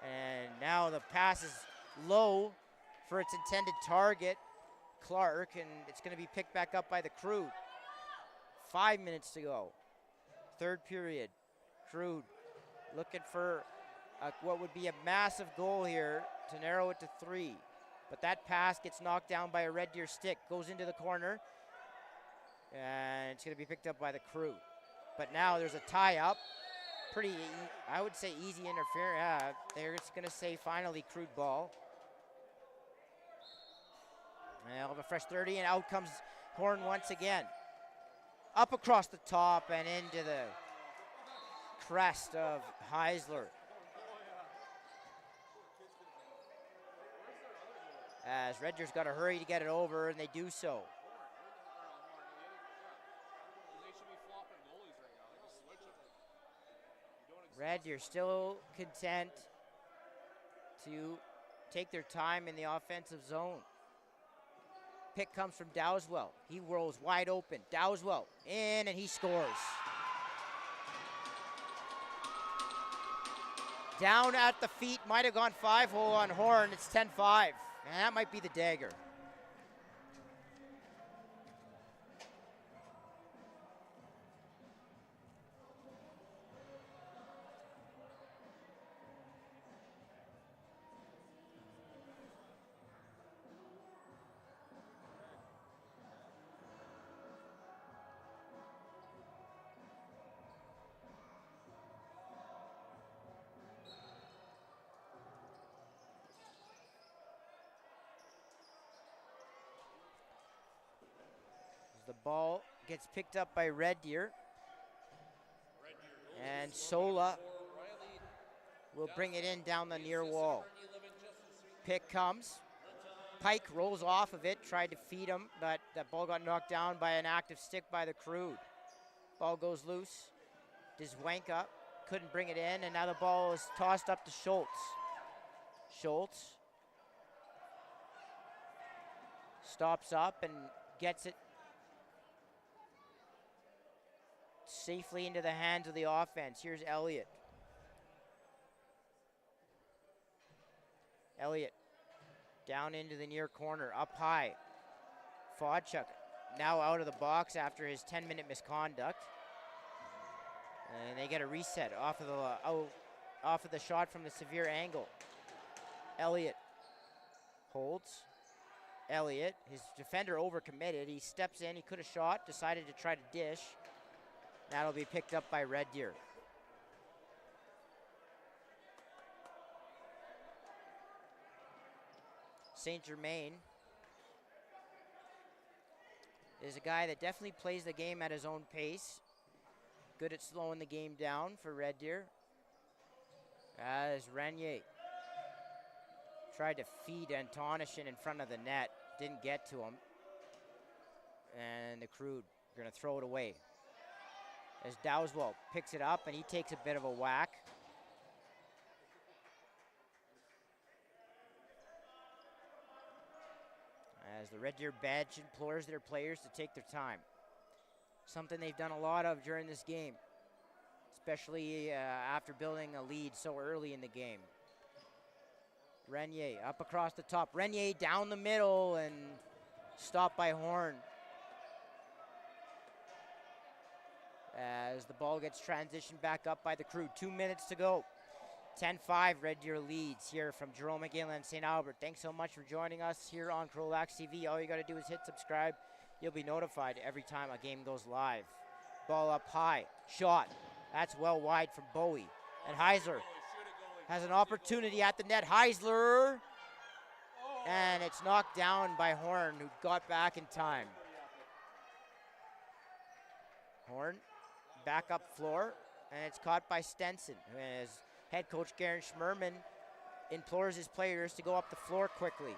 And now the pass is low for its intended target, Clark, and it's going to be picked back up by the Crude. 5 minutes to go. Third period. Crude looking for what would be a massive goal here to narrow it to 3. But that pass gets knocked down by a Red Deer stick, goes into the corner, and it's going to be picked up by the Crude. But now there's a tie-up. Pretty, I would say, easy interference. Yeah, they're just going to say finally Crude ball. And they'll have a fresh 30, and out comes Horn once again. Up across the top and into the crest of Heisler. As Red Deer's got to hurry to get it over, and they do so. Red Deer still content to take their time in the offensive zone. Pick comes from Dowswell. He rolls wide open. Dowswell in, and he scores. Down at the feet, might have gone 5-hole on Horn. It's 10-5, and that might be the dagger. The ball gets picked up by Red Deer. And Sola will bring it in down the near wall. Pick comes. Pike rolls off of it, tried to feed him, but that ball got knocked down by an active stick by the Crude. Ball goes loose. Dzwanka couldn't bring it in, and now the ball is tossed up to Schultz. Schultz stops up and gets it safely into the hands of the offense. Here's Elliott. Elliott down into the near corner, up high. Fodchuk now out of the box after his 10-minute misconduct. And they get a reset off of the shot from the severe angle. Elliott holds. Elliott, his defender overcommitted. He steps in, he could have shot, decided to try to dish. That'll be picked up by Red Deer. St. Germain is a guy that definitely plays the game at his own pace. Good at slowing the game down for Red Deer. As Renier tried to feed Antonishin in front of the net. Didn't get to him. And the Crude are going to throw it away. as Dowswell picks it up and he takes a bit of a whack. As the Red Deer bench implores their players to take their time. Something they've done a lot of during this game, especially after building a lead so early in the game. Renier up across the top. Renier down the middle and stopped by Horn. As the ball gets transitioned back up by the Crude. 2 minutes to go. 10-5 Red Deer leads here from Jerome McGinley and St. Albert. Thanks so much for joining us here on CROW LAX TV. All you got to do is hit subscribe. You'll be notified every time a game goes live. Ball up high. Shot. That's well wide from Bowie. And Heisler has an opportunity at the net. Heisler. And it's knocked down by Horn, who got back in time. Horn back up floor. And it's caught by Stenson, as head coach Garen Schmerman implores his players to go up the floor quickly.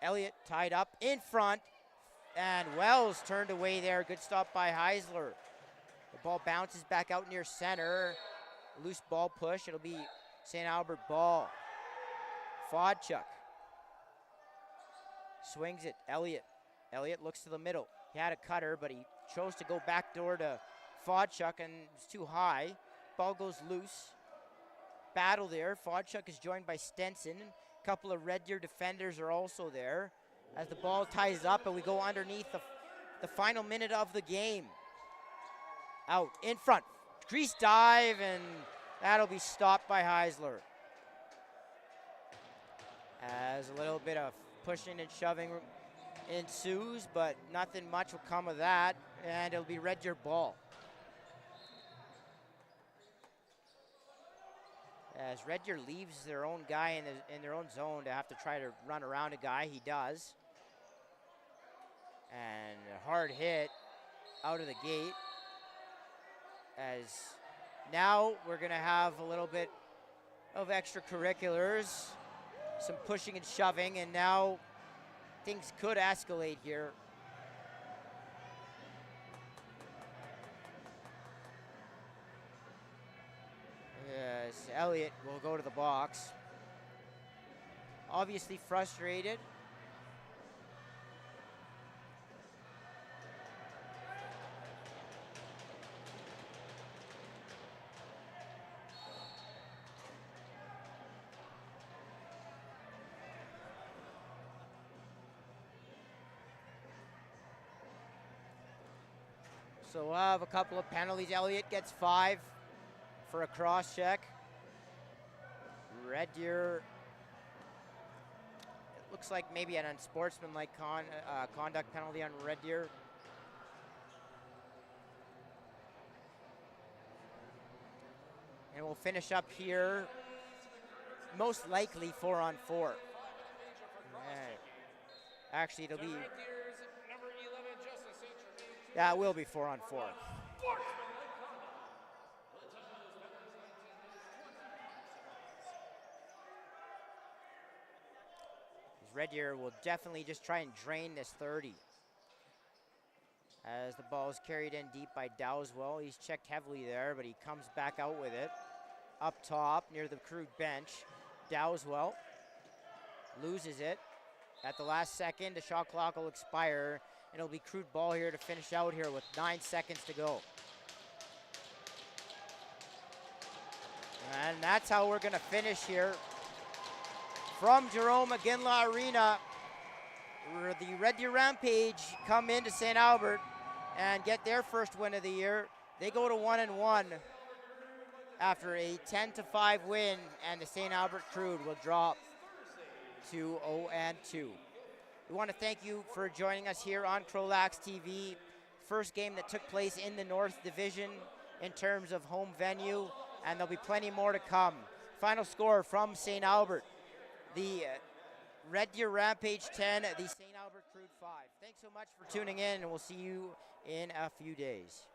Elliott tied up in front, and Wells turned away there. Good stop by Heisler. The ball bounces back out near center. Loose ball push. It'll be St. Albert ball. Fodchuk swings it. Elliott. Elliott looks to the middle. He had a cutter, but he chose to go back door to Fodchuk, and it's too high. Ball goes loose. Battle there. Fodchuk is joined by Stenson. A couple of Red Deer defenders are also there. As the ball ties up and we go underneath the final minute of the game. Out in front. Crease dive, and that'll be stopped by Heisler. As a little bit of pushing and shoving ensues, but nothing much will come of that, and it'll be Red Deer ball. As Red Deer leaves their own guy in their own zone to have to try to run around a guy, he does. And a hard hit out of the gate. As now we're gonna have a little bit of extracurriculars, some pushing and shoving, and now things could escalate here. Yes, Elliott will go to the box. Obviously frustrated. So we'll have a couple of penalties. Elliott gets 5 for a cross check. Red Deer, it looks like maybe an unsportsmanlike conduct penalty on Red Deer. And we'll finish up here, most likely 4-on-4. Actually, it'll be, yeah, it will be 4-on-4. Red Deer will definitely just try and drain this 30. As the ball is carried in deep by Dowswell. He's checked heavily there, but he comes back out with it. Up top near the Crude bench, Dowswell loses it. At the last second, the shot clock will expire, and it'll be Crude ball here to finish out here with 9 seconds to go. And that's how we're gonna finish here. From Jerome McGinley Arena, the Red Deer Rampage come into St. Albert and get their first win of the year. They go to 1-1 after a 10-5 win, and the St. Albert Crude will drop to 0-2. We want to thank you for joining us here on CROW LAX TV. First game that took place in the North Division in terms of home venue, and there'll be plenty more to come. Final score from St. Albert. The Red Deer Rampage 10, the St. Albert Crude 5. Thanks so much for tuning in, and we'll see you in a few days.